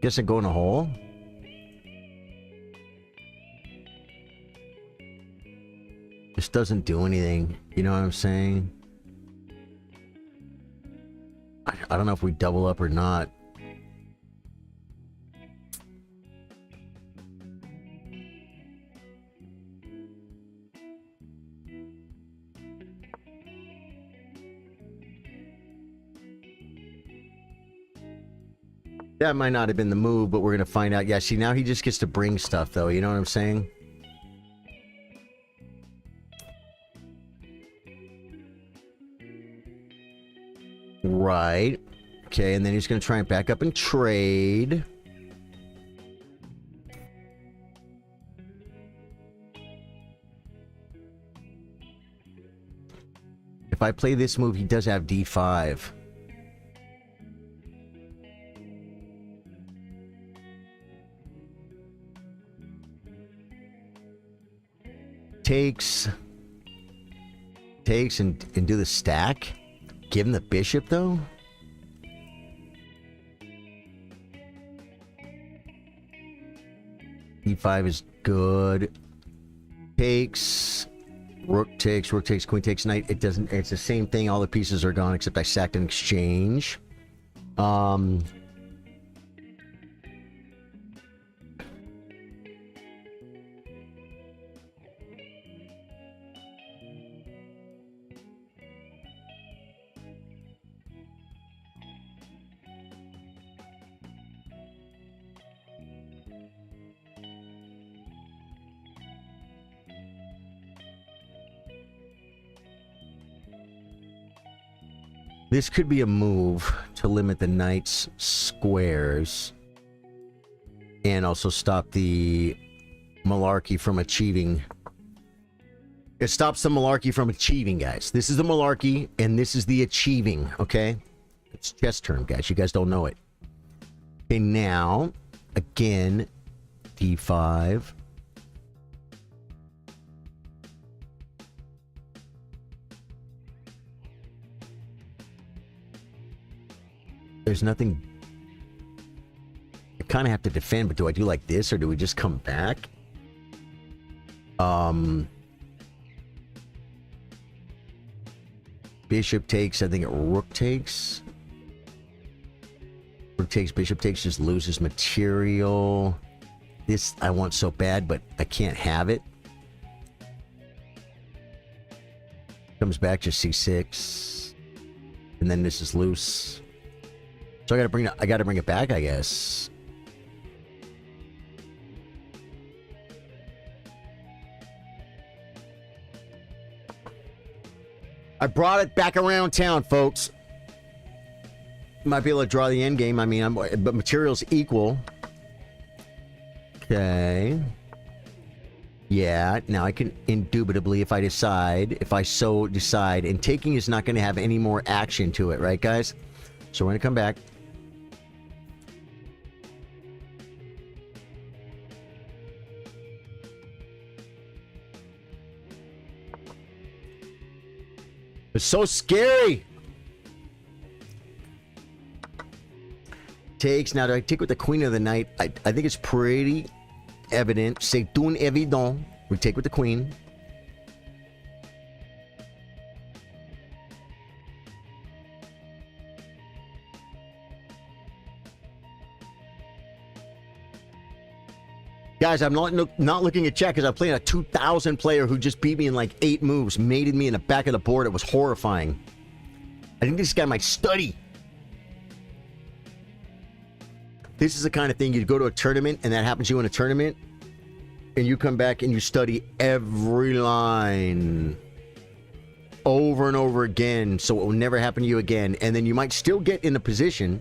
Guess I go in a hole. This doesn't do anything. You know what I'm saying? I don't know if we double up or not. That might not have been the move, but we're going to find out. Yeah, see, now he just gets to bring stuff, though. You know what I'm saying? Right. Okay, and then he's going to try and back up and trade. If I play this move, he does have d5. Takes and do the stack. Give him the bishop, though. E5 is good. Takes. Rook takes, queen takes, knight. It doesn't. It's the same thing. All the pieces are gone except I sacked an exchange. This could be a move to limit the knight's squares and also stop the malarkey from achieving. It stops the malarkey from achieving, guys. This is the malarkey and this is the achieving, okay? It's chess term, guys. You guys don't know it. Okay, now, again, d5. There's nothing. I kind of have to defend, but do I do like this or do we just come back? bishop takes. I think rook takes. Rook takes, bishop takes, just loses material. This I want so bad, but I can't have it. Comes back to c6. And then this is loose. So I gotta bring it back, I guess. I brought it back around town, folks. Might be able to draw the end game. I mean, but material's equal. Okay. Yeah, now I can indubitably, if I so decide, and taking is not going to have any more action to it, right, guys? So we're going to come back. It's so scary. Takes. Now, do I take with the queen of the knight? I think it's pretty evident. C'est un évident. We take with the queen. Guys, I'm not looking at chat because I'm playing a 2,000 player who just beat me in like 8 moves, mated me in the back of the board. It was horrifying. I think this guy might study. This is the kind of thing you'd go to a tournament, and that happens to you in a tournament, and you come back and you study every line over and over again, so it will never happen to you again. And then you might still get in a position.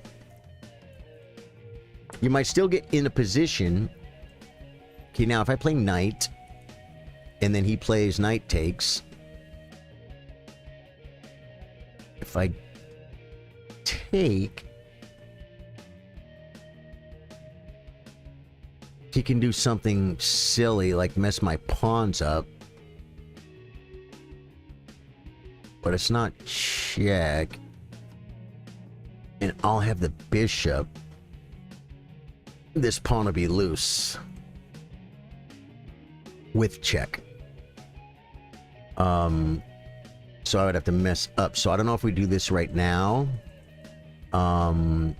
You might still get in a position. Okay, now if I play knight, and then he plays knight takes. If I take, he can do something silly like mess my pawns up. But it's not check. And I'll have the bishop. This pawn will be loose. With check. So I would have to mess up. So I don't know if we do this right now. Can't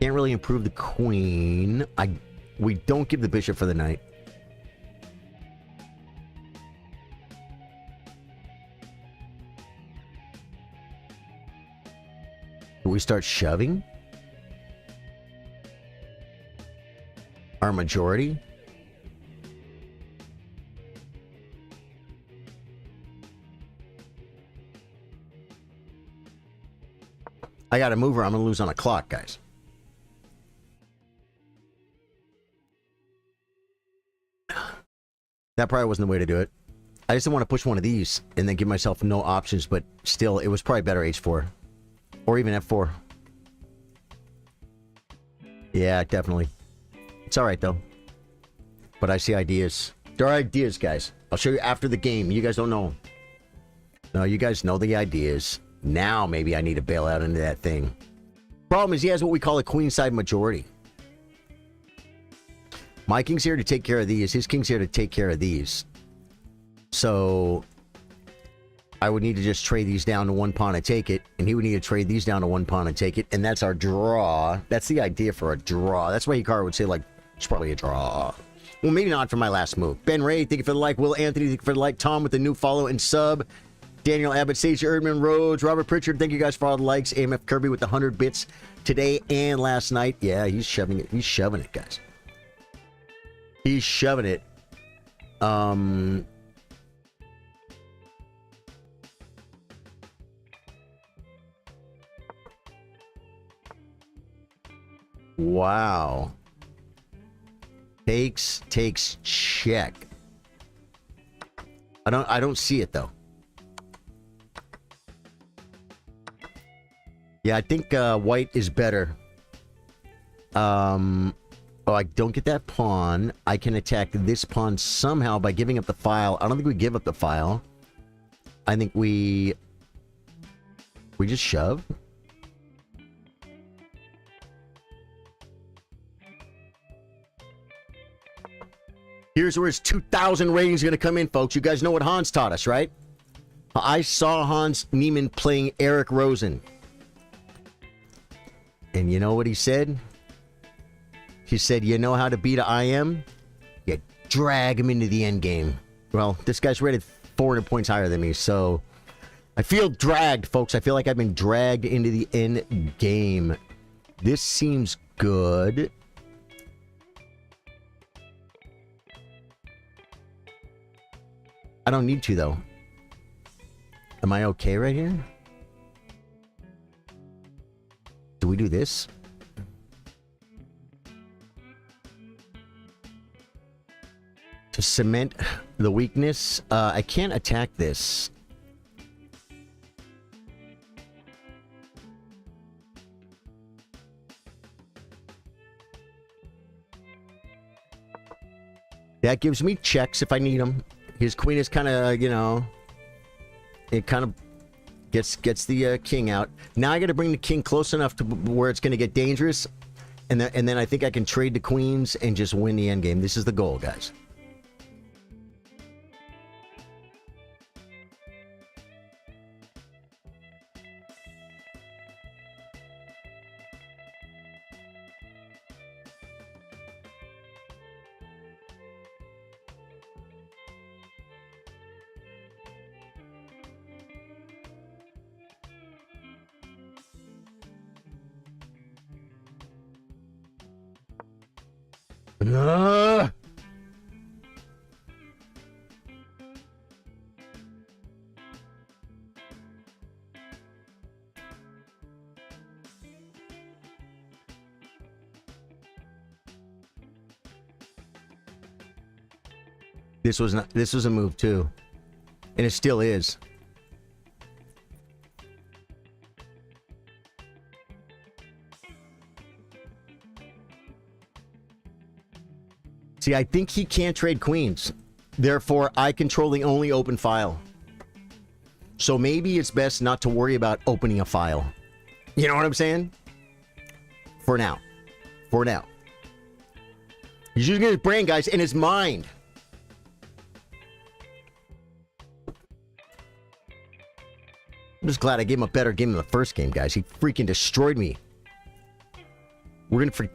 really improve the queen. We don't give the bishop for the knight. Do we start shoving? Our majority? I got to move her. I'm going to lose on a clock, guys. That probably wasn't the way to do it. I just didn't want to push one of these and then give myself no options, but still, it was probably better h4. Or even f4. Yeah, definitely. It's alright, though. But I see ideas. There are ideas, guys. I'll show you after the game. You guys don't know. No, you guys know the ideas. Now, maybe I need to bail out into that thing. Problem is, he has what we call a queenside majority. My king's here to take care of these. His king's here to take care of these. So, I would need to just trade these down to one pawn and take it. And he would need to trade these down to one pawn and take it. And that's our draw. That's the idea for a draw. That's why Hikaru would say, like, it's probably a draw. Well, maybe not for my last move. Ben Ray, thank you for the like. Will Anthony, thank you for the like. Tom with the new follow and sub. Daniel Abbott, Sage Erdman, Rhodes, Robert Pritchard, thank you guys for all the likes. AMF Kirby with the 100 bits today and last night. Yeah, he's shoving it. He's shoving it, guys. He's shoving it. Wow. Takes check. I don't see it though. Yeah, I think white is better. Oh, I don't get that pawn. I can attack this pawn somehow by giving up the file. I don't think we give up the file. I think we just shove. Here's where his 2,000 rating is going to come in, folks. You guys know what Hans taught us, right? I saw Hans Niemann playing Eric Rosen. And you know what he said? He said, you know how to beat an IM? You drag him into the end game. Well, this guy's rated 400 points higher than me, so I feel dragged, folks. I feel like I've been dragged into the end game. This seems good. I don't need to, though. Am I okay right here? Do we do this? To cement the weakness, I can't attack this. That gives me checks if I need them. His queen is kind of, you know, it kind of gets the king out. Now I got to bring the king close enough to where it's going to get dangerous, and then I think I can trade the queens and just win the endgame. This is the goal, guys. This was a move too. And it still is. See, I think he can't trade queens. Therefore, I control the only open file. So maybe it's best not to worry about opening a file. You know what I'm saying? For now. For now. He's using his brain, guys, and his mind. I'm just glad I gave him a better game than the first game, guys. He freaking destroyed me. We're gonna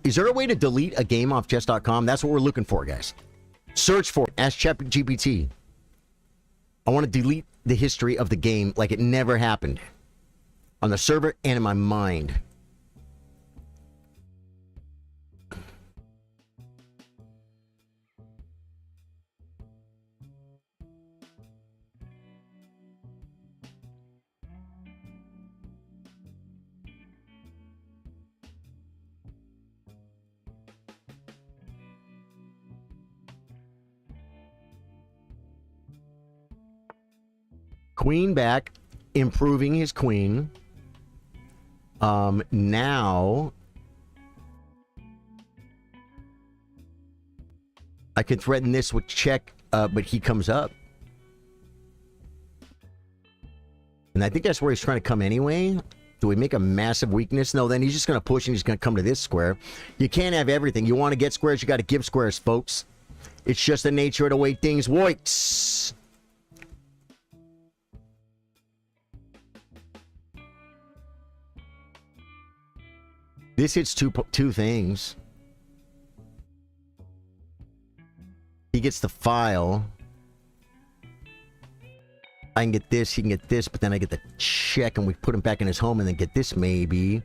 is there a way to delete a game off chess.com? That's what we're looking for, guys. Search for it. Ask ChatGPT. I want to delete the history of the game like it never happened. On the server and in my mind. Queen back, improving his queen. Now I could threaten this with check, but he comes up. And I think that's where he's trying to come anyway. Do we make a massive weakness? No, then he's just going to push and he's going to come to this square. You can't have everything. You want to get squares, you got to give squares, folks. It's just the nature of the way things works. This hits two things. He gets the file. I can get this, he can get this, but then I get the check and we put him back in his home and then get this maybe.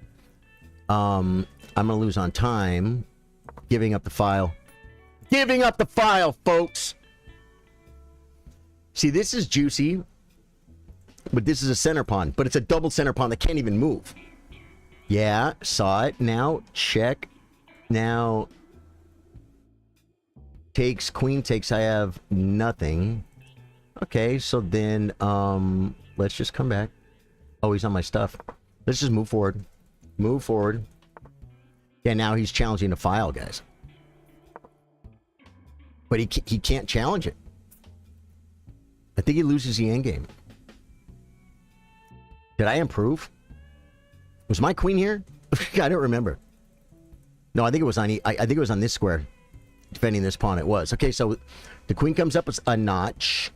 I'm going to lose on time. Giving up the file. Giving up the file, folks! See, this is juicy. But this is a center pawn. But it's a double center pawn that can't even move. Yeah, saw it. Now, check. Now, takes, queen takes, I have nothing. Okay, so then, let's just come back. Oh, he's on my stuff. Let's just move forward. Move forward. Yeah, now he's challenging the file, guys. But he can't challenge it. I think he loses the endgame. Did I improve? Was my queen here? I don't remember. No, I think it was on I think it was on this square. defending this pawn. It was. Okay, so the queen comes up as a notch.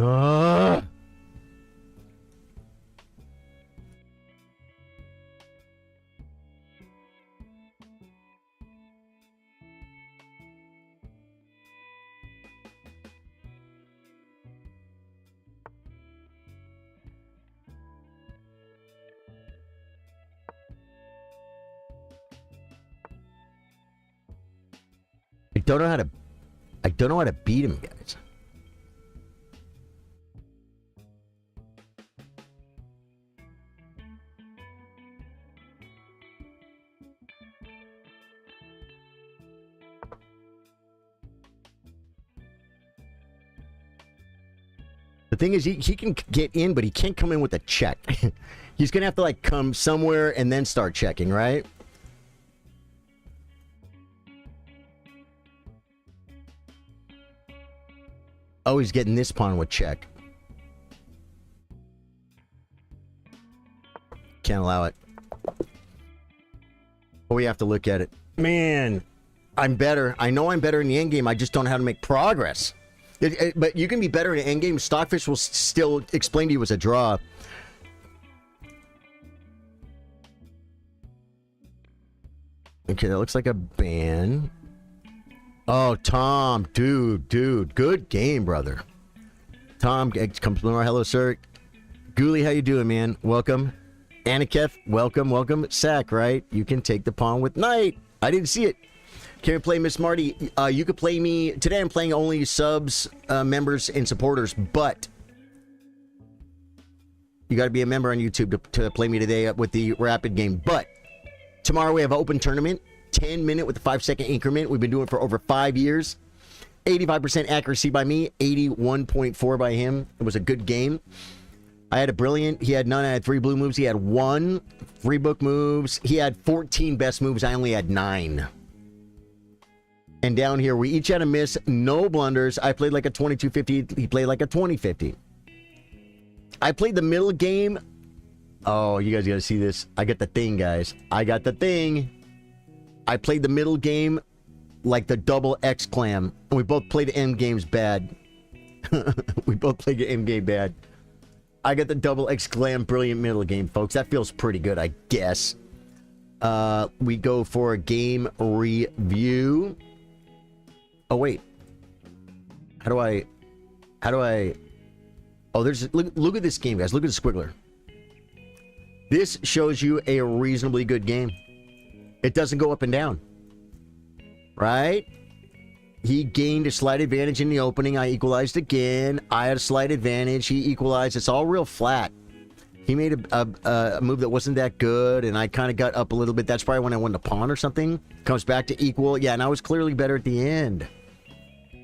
Ah! I don't know how to beat him, guys. The thing is, he can get in, but he can't come in with a check. He's going to have to, like, come somewhere and then start checking, right? Oh, he's getting this pawn with check. Can't allow it. Oh, we have to look at it. Man, I'm better. I know I'm better in the endgame. I just don't know how to make progress. But you can be better in an endgame. Stockfish will still explain to you as a draw. Okay, that looks like a ban. Oh, Tom, dude, good game, brother. Tom comes from our hello, sir. Ghoulie, how you doing, man? Welcome. Aniketh, welcome. Sack, right? You can take the pawn with knight. I didn't see it. Can you play Miss Marty? You could play me. Today I'm playing only subs, members, and supporters, but you got to be a member on YouTube to play me today with the rapid game. But tomorrow we have an open tournament. 10-minute with a 5-second increment. We've been doing it for over 5 years. 85% accuracy by me, 81.4 by him. It was a good game. I had a brilliant. He had none. I had 3 blue moves. He had 1 free book moves. He had 14 best moves. I only had 9. And down here, we each had a miss. No blunders. I played like a 2250. He played like a 2050. I played the middle game. Oh, you guys got to see this. I got the thing, guys. I got the thing. I played the middle game like the double X clam. And we both played the end games bad. We both played the end game bad. I got the double X clam brilliant middle game, folks. That feels pretty good, I guess. We go for a game review. Oh, wait. How do I... Oh, there's... Look at this game, guys. Look at the squiggler. This shows you a reasonably good game. It doesn't go up and down. Right? He gained a slight advantage in the opening. I equalized again. I had a slight advantage. He equalized. It's all real flat. He made a move that wasn't that good, and I kind of got up a little bit. That's probably when I won the pawn or something. Comes back to equal. Yeah, and I was clearly better at the end.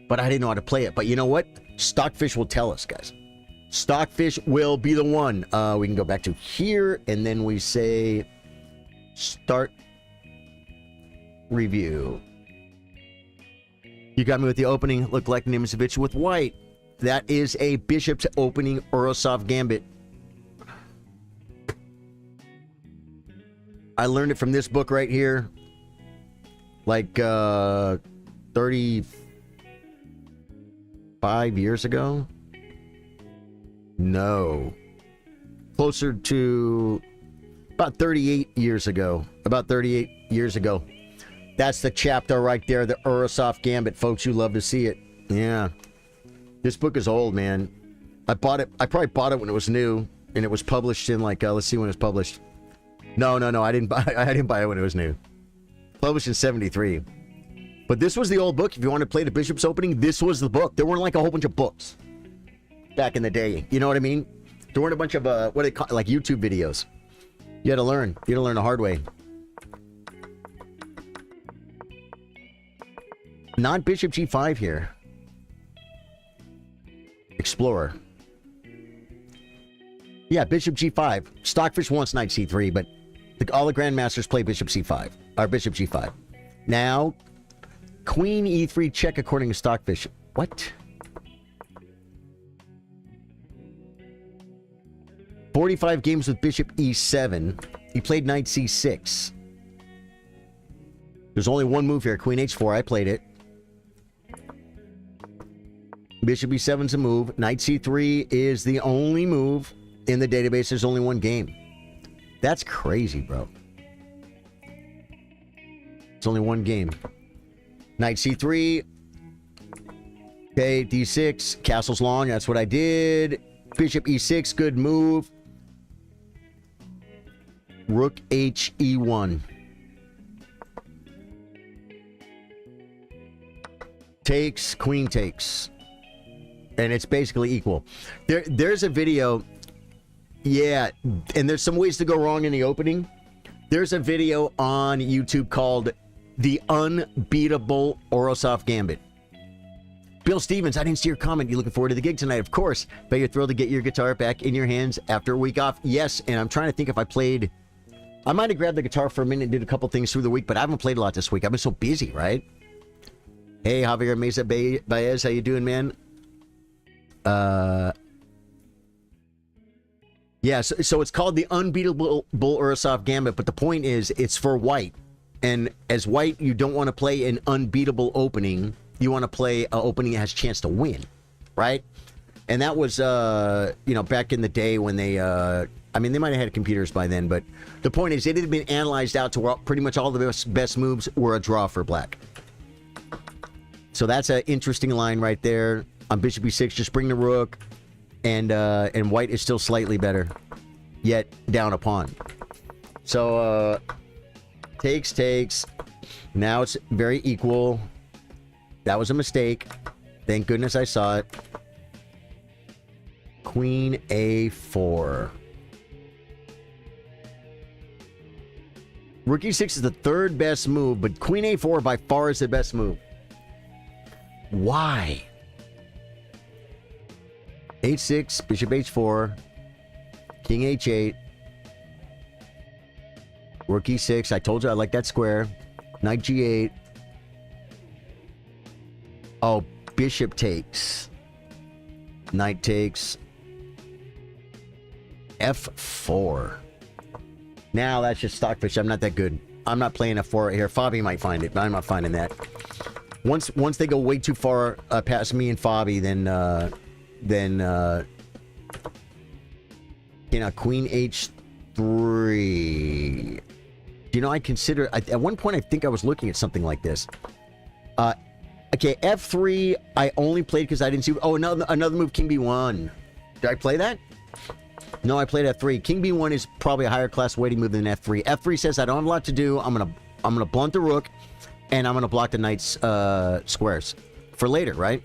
But I didn't know how to play it. But you know what? Stockfish will tell us, guys. Stockfish will be the one. We can go back to here, and then we say start review. You got me with the opening. Looked like Nimzovich with white. That is a bishop's opening Urosov gambit. I learned it from this book right here. Like 35 years ago. No. Closer to about 38 years ago. About 38 years ago. That's the chapter right there, the Urosov Gambit, folks. You love to see it. Yeah. This book is old, man. I bought it. I probably bought it when it was new, and it was published in like, let's see when it was published. No. I didn't buy it when it was new. Published in 73. But this was the old book. If you want to play the Bishop's Opening, this was the book. There weren't like a whole bunch of books back in the day. You know what I mean? There weren't a bunch of, what they call like YouTube videos. You had to learn. You had to learn the hard way. Not Bishop G5 here. Explorer. Yeah, Bishop G5. Stockfish wants Knight C3, but all the Grandmasters play Bishop C5. Or Bishop G5. Now, Queen E3 check according to Stockfish. What? 45 games with bishop e7. He played knight c6. There's only one move here, queen h4. I played it. Bishop e7's a move. Knight c3 is the only move in the database. There's only one game. That's crazy, bro. It's only one game. Knight c3. Okay, d6. Castle's long. That's what I did. Bishop e6. Good move. Rook h e1. Takes. Queen takes. And it's basically equal. There's a video. Yeah, and there's some ways to go wrong in the opening. There's a video on YouTube called The Unbeatable Orosov Gambit. Bill Stevens, I didn't see your comment. You looking forward to the gig tonight? Of course. Bet you're thrilled to get your guitar back in your hands after a week off. Yes, and I'm trying to think if I played... I might have grabbed the guitar for a minute and did a couple things through the week, but I haven't played a lot this week. I've been so busy, right? Hey, Javier Mesa Baez, how you doing, man? Yeah, so it's called the Unbeatable Urasov Gambit, but the point is it's for white. And as white, you don't want to play an unbeatable opening. You want to play an opening that has a chance to win, right? And that was, you know, back in the day when they, I mean, they might have had computers by then, but the point is it had been analyzed out to where pretty much all the best moves were a draw for black. So that's an interesting line right there. On bishop e6, just bring the rook, and white is still slightly better, yet down a pawn. So takes. Now it's very equal. That was a mistake. Thank goodness I saw it. Queen a4. Rook e6 is the third best move, but queen a4 by far is the best move. Why? h6, bishop h4, king h8, rook e6. I told you I like that square. Knight g8. Oh, bishop takes. Knight takes. f4. Now that's just stockfish. I'm not that good. I'm not playing f4 right here. Fabi might find it, but I'm not finding that. Once they go way too far past me and Fabi, then you know, queen h3. You know, I consider at one point I think I was looking at something like this. Okay, f3 I only played because I didn't see. Oh, another move, king b1. Did I play that? No, I played f3. King b1 is probably a higher class waiting move than f3. f3 says I don't have a lot to do. I'm gonna blunt the rook, and I'm gonna block the knight's squares for later, right?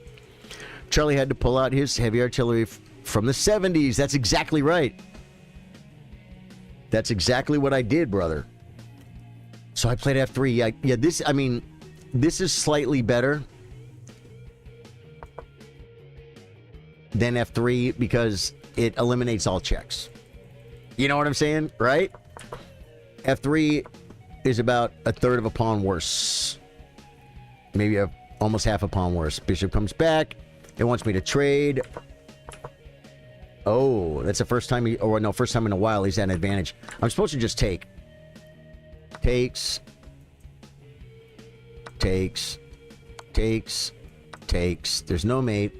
Charlie had to pull out his heavy artillery from the 70s. That's exactly right. That's exactly what I did, brother. So I played f3. Yeah, this, I mean, this is slightly better than f3 because it eliminates all checks. You know what I'm saying, right? f3 is about a third of a pawn worse. Maybe almost half a pawn worse. Bishop comes back. It wants me to trade. Oh, that's the first time first time in a while he's had an advantage. I'm supposed to just take. Takes. There's no mate.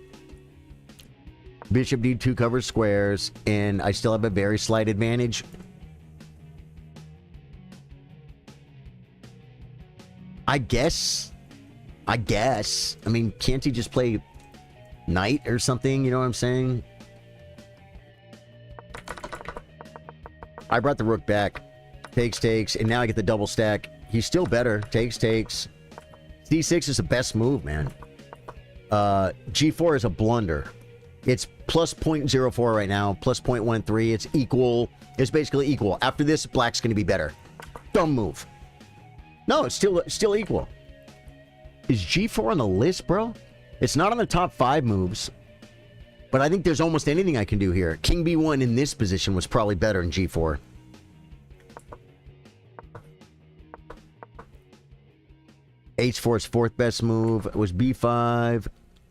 Bishop d2 covers squares, and I still have a very slight advantage. I guess. I mean, can't he just play knight or something? You know what I'm saying? I brought the rook back. Takes, and now I get the double stack. He's still better. Takes. d6 is the best move, man. g4 is a blunder. It's plus 0.04 right now, plus 0.13. It's equal. It's basically equal. After this, black's going to be better. Dumb move. No, it's still equal. Is g4 on the list, bro? It's not on the top 5 moves, but I think there's almost anything I can do here. King b1 in this position was probably better than g4. h4's fourth best move. It was b5.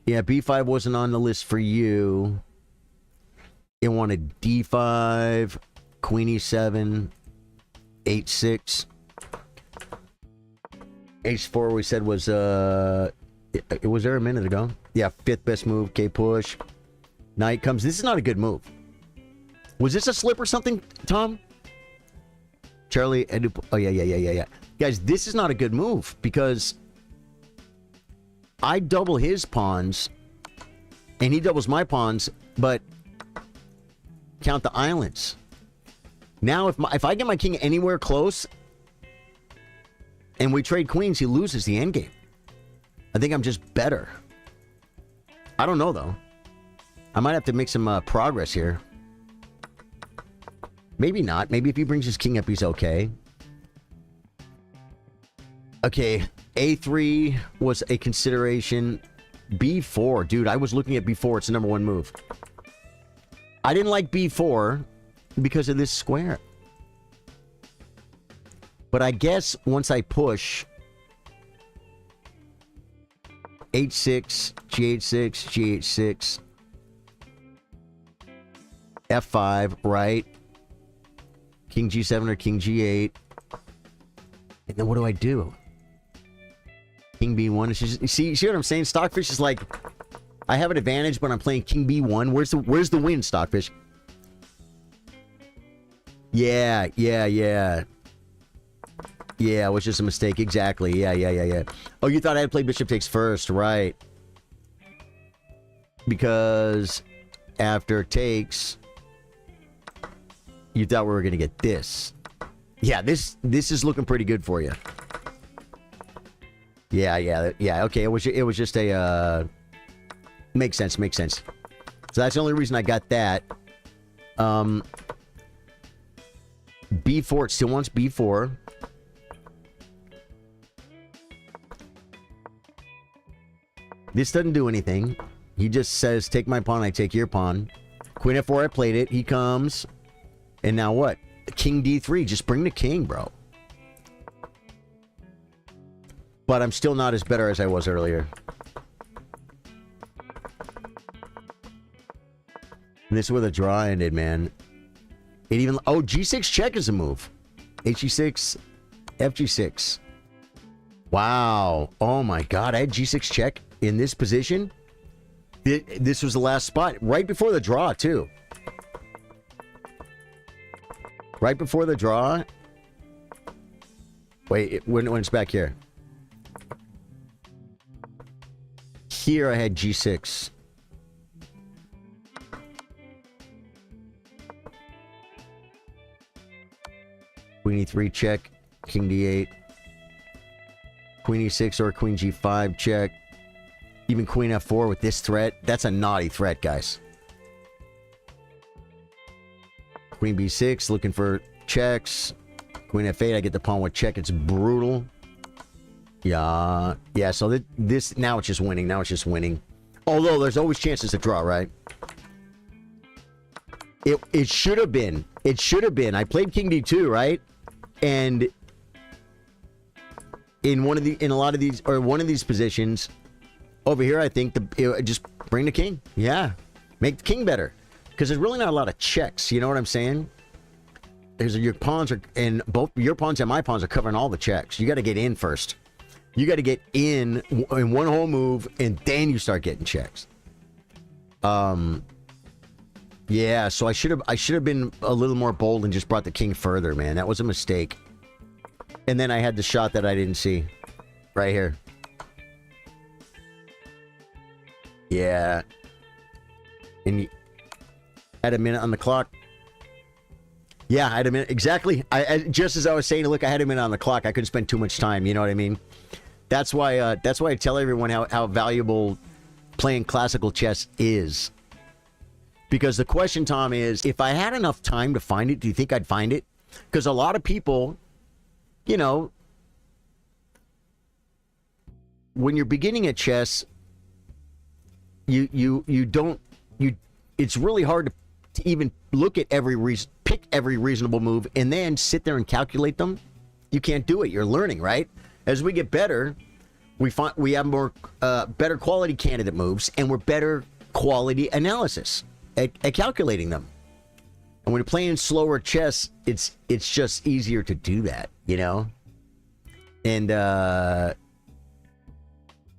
Yeah, b5 wasn't on the list for you. It wanted d5, queen e7, h6. h4 we said was, it was there a minute ago. Yeah, fifth best move, K push. Knight comes. This is not a good move. Was this a slip or something, Tom? Charly, oh yeah. Guys, this is not a good move because I double his pawns and he doubles my pawns, but count the islands. Now, if I get my king anywhere close and we trade queens, he loses the endgame. I think I'm just better. I don't know, though. I might have to make some progress here. Maybe not. Maybe if he brings his king up, he's okay. Okay, A3 was a consideration. B4, dude, I was looking at B4. It's the number one move. I didn't like B4 because of this square. But I guess once I push H6, G8-6, G8-6, F5, right? King G7 or King G8. And then what do I do? King B1 is just, see what I'm saying? Stockfish is like, I have an advantage, but I'm playing King B1. Where's the win, Stockfish? Yeah. Yeah, it was just a mistake. Exactly. Yeah. Oh, you thought I had played bishop takes first, right? Because after takes, you thought we were going to get this. Yeah, this is looking pretty good for you. Yeah. Okay, it was just a makes sense. So that's the only reason I got that. B4, it still wants B4. This doesn't do anything. He just says, take my pawn, I take your pawn. Queen F4, I played it. He comes. And now what? King D3. Just bring the king, bro. But I'm still not as better as I was earlier. And this is where the draw ended, man. It even... Oh, G6 check is a move. HE6, FG6. Wow. Oh, my God. I had G6 check in this position. This was the last spot. Right before the draw, too. Right before the draw. Wait, when it's back here. Here I had G6. Queen E3 check. King D8. Queen E6 or Queen G5 check. Even Queen F4 with this threat. That's a naughty threat, guys. Queen B6, looking for checks. Queen F8, I get the pawn with check. It's brutal. Yeah, so this, now it's just winning. Although, there's always chances to draw, right? It should have been. I played King D2, right? And in one of these positions, over here, I think just bring the king. Yeah, make the king better. Because there's really not a lot of checks, you know what I'm saying? Your pawns are, and both your pawns and my pawns are covering all the checks. You got to get in first. You got to get in one whole move, and then you start getting checks. Yeah, so I should have been a little more bold and just brought the king further, man. That was a mistake. And then I had the shot that I didn't see, right here. Yeah, and had a minute on the clock. Yeah, I had a minute. Exactly. Just as I was saying, look, I had a minute on the clock. I couldn't spend too much time. You know what I mean? That's why I tell everyone how valuable playing classical chess is. Because the question, Tom, is, if I had enough time to find it, do you think I'd find it? Because a lot of people, you know, when you're beginning at chess, it's really hard to even look at pick every reasonable move and then sit there and calculate them. You can't do it. You're learning, right? As we get better, we have more better quality candidate moves, and we're better quality analysis. at calculating them. And when you're playing slower chess, it's just easier to do that, you know? And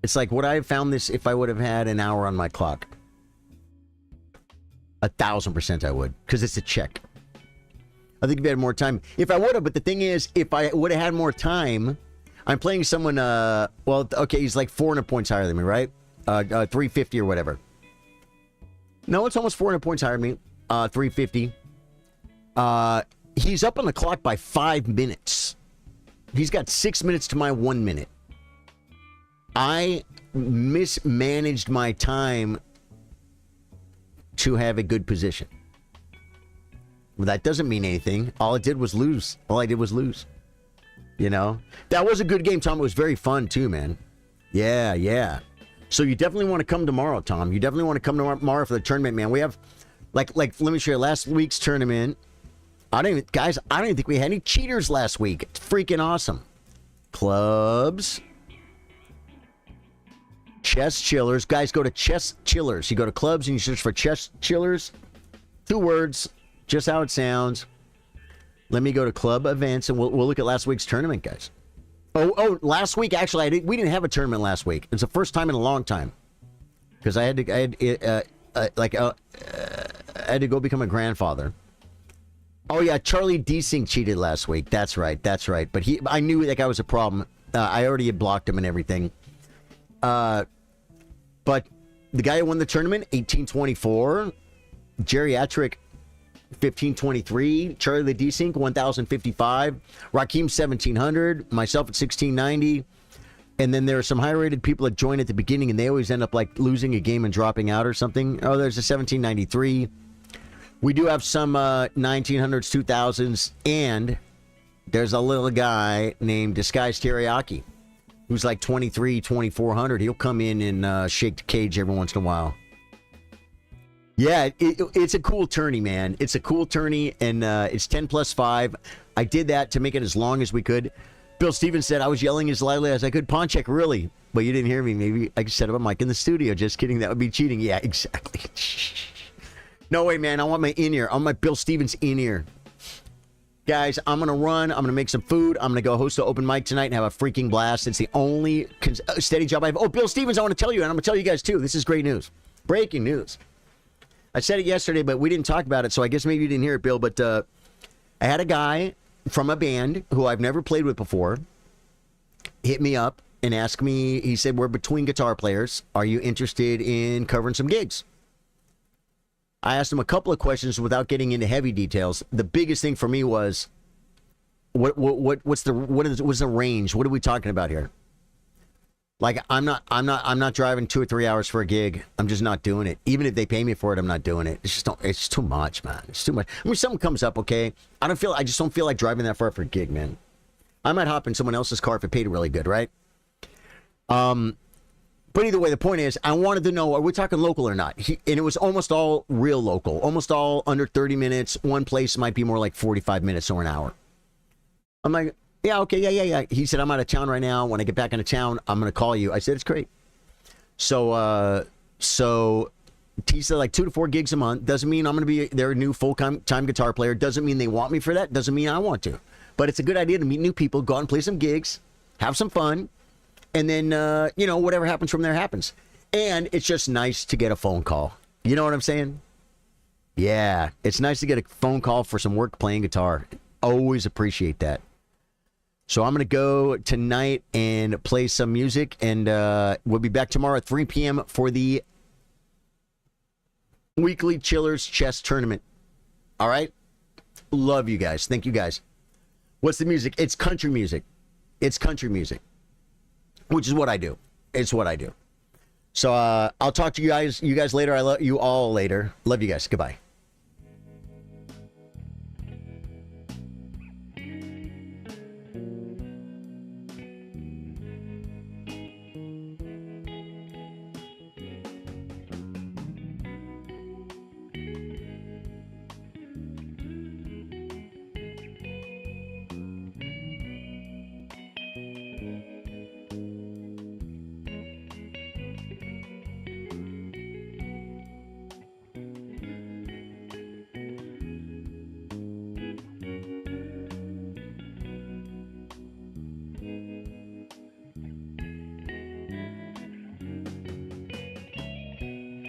it's like, would I have found this if I would have had an hour on my clock? 1,000% I would, because it's a check. I think if I had more time, if I would have, but the thing is, if I would have had more time, I'm playing someone, well, okay, he's like 400 points higher than me, right? 350 or whatever. No, it's almost 400 points higher than me. 350. He's up on the clock by 5 minutes. He's got 6 minutes to my 1 minute. I mismanaged my time to have a good position. Well, that doesn't mean anything. All I did was lose. All I did was lose. You know? That was a good game, Tom. It was very fun, too, man. Yeah, yeah. So you definitely want to come tomorrow, Tom. You definitely want to come tomorrow for the tournament, man. We have, like, let me show you last week's tournament. I don't even think we had any cheaters last week. It's freaking awesome. Clubs. Chess Chillers. Guys, go to Chess Chillers. You go to clubs and you search for Chess Chillers. 2 words. Just how it sounds. Let me go to club events and we'll look at last week's tournament, guys. Oh, last week, actually, we didn't have a tournament last week. It's the first time in a long time. Because I had to go become a grandfather. Oh, yeah, Charly Desync cheated last week. That's right. But I knew that guy was a problem. I already had blocked him and everything. But the guy who won the tournament, 1824. Geriatric, 1523. Charly Desync, 1055. Rakim, 1700. Myself at 1690. And then there are some high-rated people that join at the beginning, and they always end up like losing a game and dropping out or something. Oh, there's a 1793. We do have some 1900s, 2000s, and there's a little guy named Disguised Teriyaki who's like 23, 2400. He'll come in and shake the cage every once in a while. Yeah, it's a cool tourney, man. It's a cool tourney, and it's 10 plus 5. I did that to make it as long as we could. Bill Stevens said I was yelling as loudly as I could. Pawn check, really? But you didn't hear me. Maybe I could set up a mic in the studio. Just kidding. That would be cheating. Yeah, exactly. No way, man. I want my in-ear. I want my Bill Stevens in-ear. Guys, I'm going to run. I'm going to make some food. I'm going to go host an open mic tonight and have a freaking blast. It's the only steady job I have. Oh, Bill Stevens, I want to tell you, and I'm going to tell you guys, too. This is great news. Breaking news. I said it yesterday, but we didn't talk about it, so I guess maybe you didn't hear it, Bill. But I had a guy from a band who I've never played with before hit me up and ask me, he said, we're between guitar players. Are you interested in covering some gigs? I asked him a couple of questions without getting into heavy details. The biggest thing for me was, what's the range? What are we talking about here? Like, I'm not driving 2 or 3 hours for a gig. I'm just not doing it. Even if they pay me for it, I'm not doing it. It's too much, man. It's too much. I mean, something comes up, okay. I just don't feel like driving that far for a gig, man. I might hop in someone else's car if it paid really good, right? But either way, the point is, I wanted to know, are we talking local or not? And it was almost all real local. Almost all under 30 minutes. One place might be more like 45 minutes or an hour. I'm like, yeah, okay, yeah. He said, I'm out of town right now. When I get back into town, I'm going to call you. I said, it's great. So he said like 2 to 4 gigs a month. Doesn't mean I'm going to be their new full-time guitar player. Doesn't mean they want me for that. Doesn't mean I want to. But it's a good idea to meet new people, go out and play some gigs, have some fun. And then, whatever happens from there happens. And it's just nice to get a phone call. You know what I'm saying? Yeah, it's nice to get a phone call for some work playing guitar. Always appreciate that. So I'm going to go tonight and play some music. And we'll be back tomorrow at 3 p.m. for the weekly Chillers Chess Tournament. All right? Love you guys. Thank you guys. What's the music? It's country music. It's country music. Which is what I do. It's what I do. So I'll talk to you guys later. I love you all later. Love you guys. Goodbye.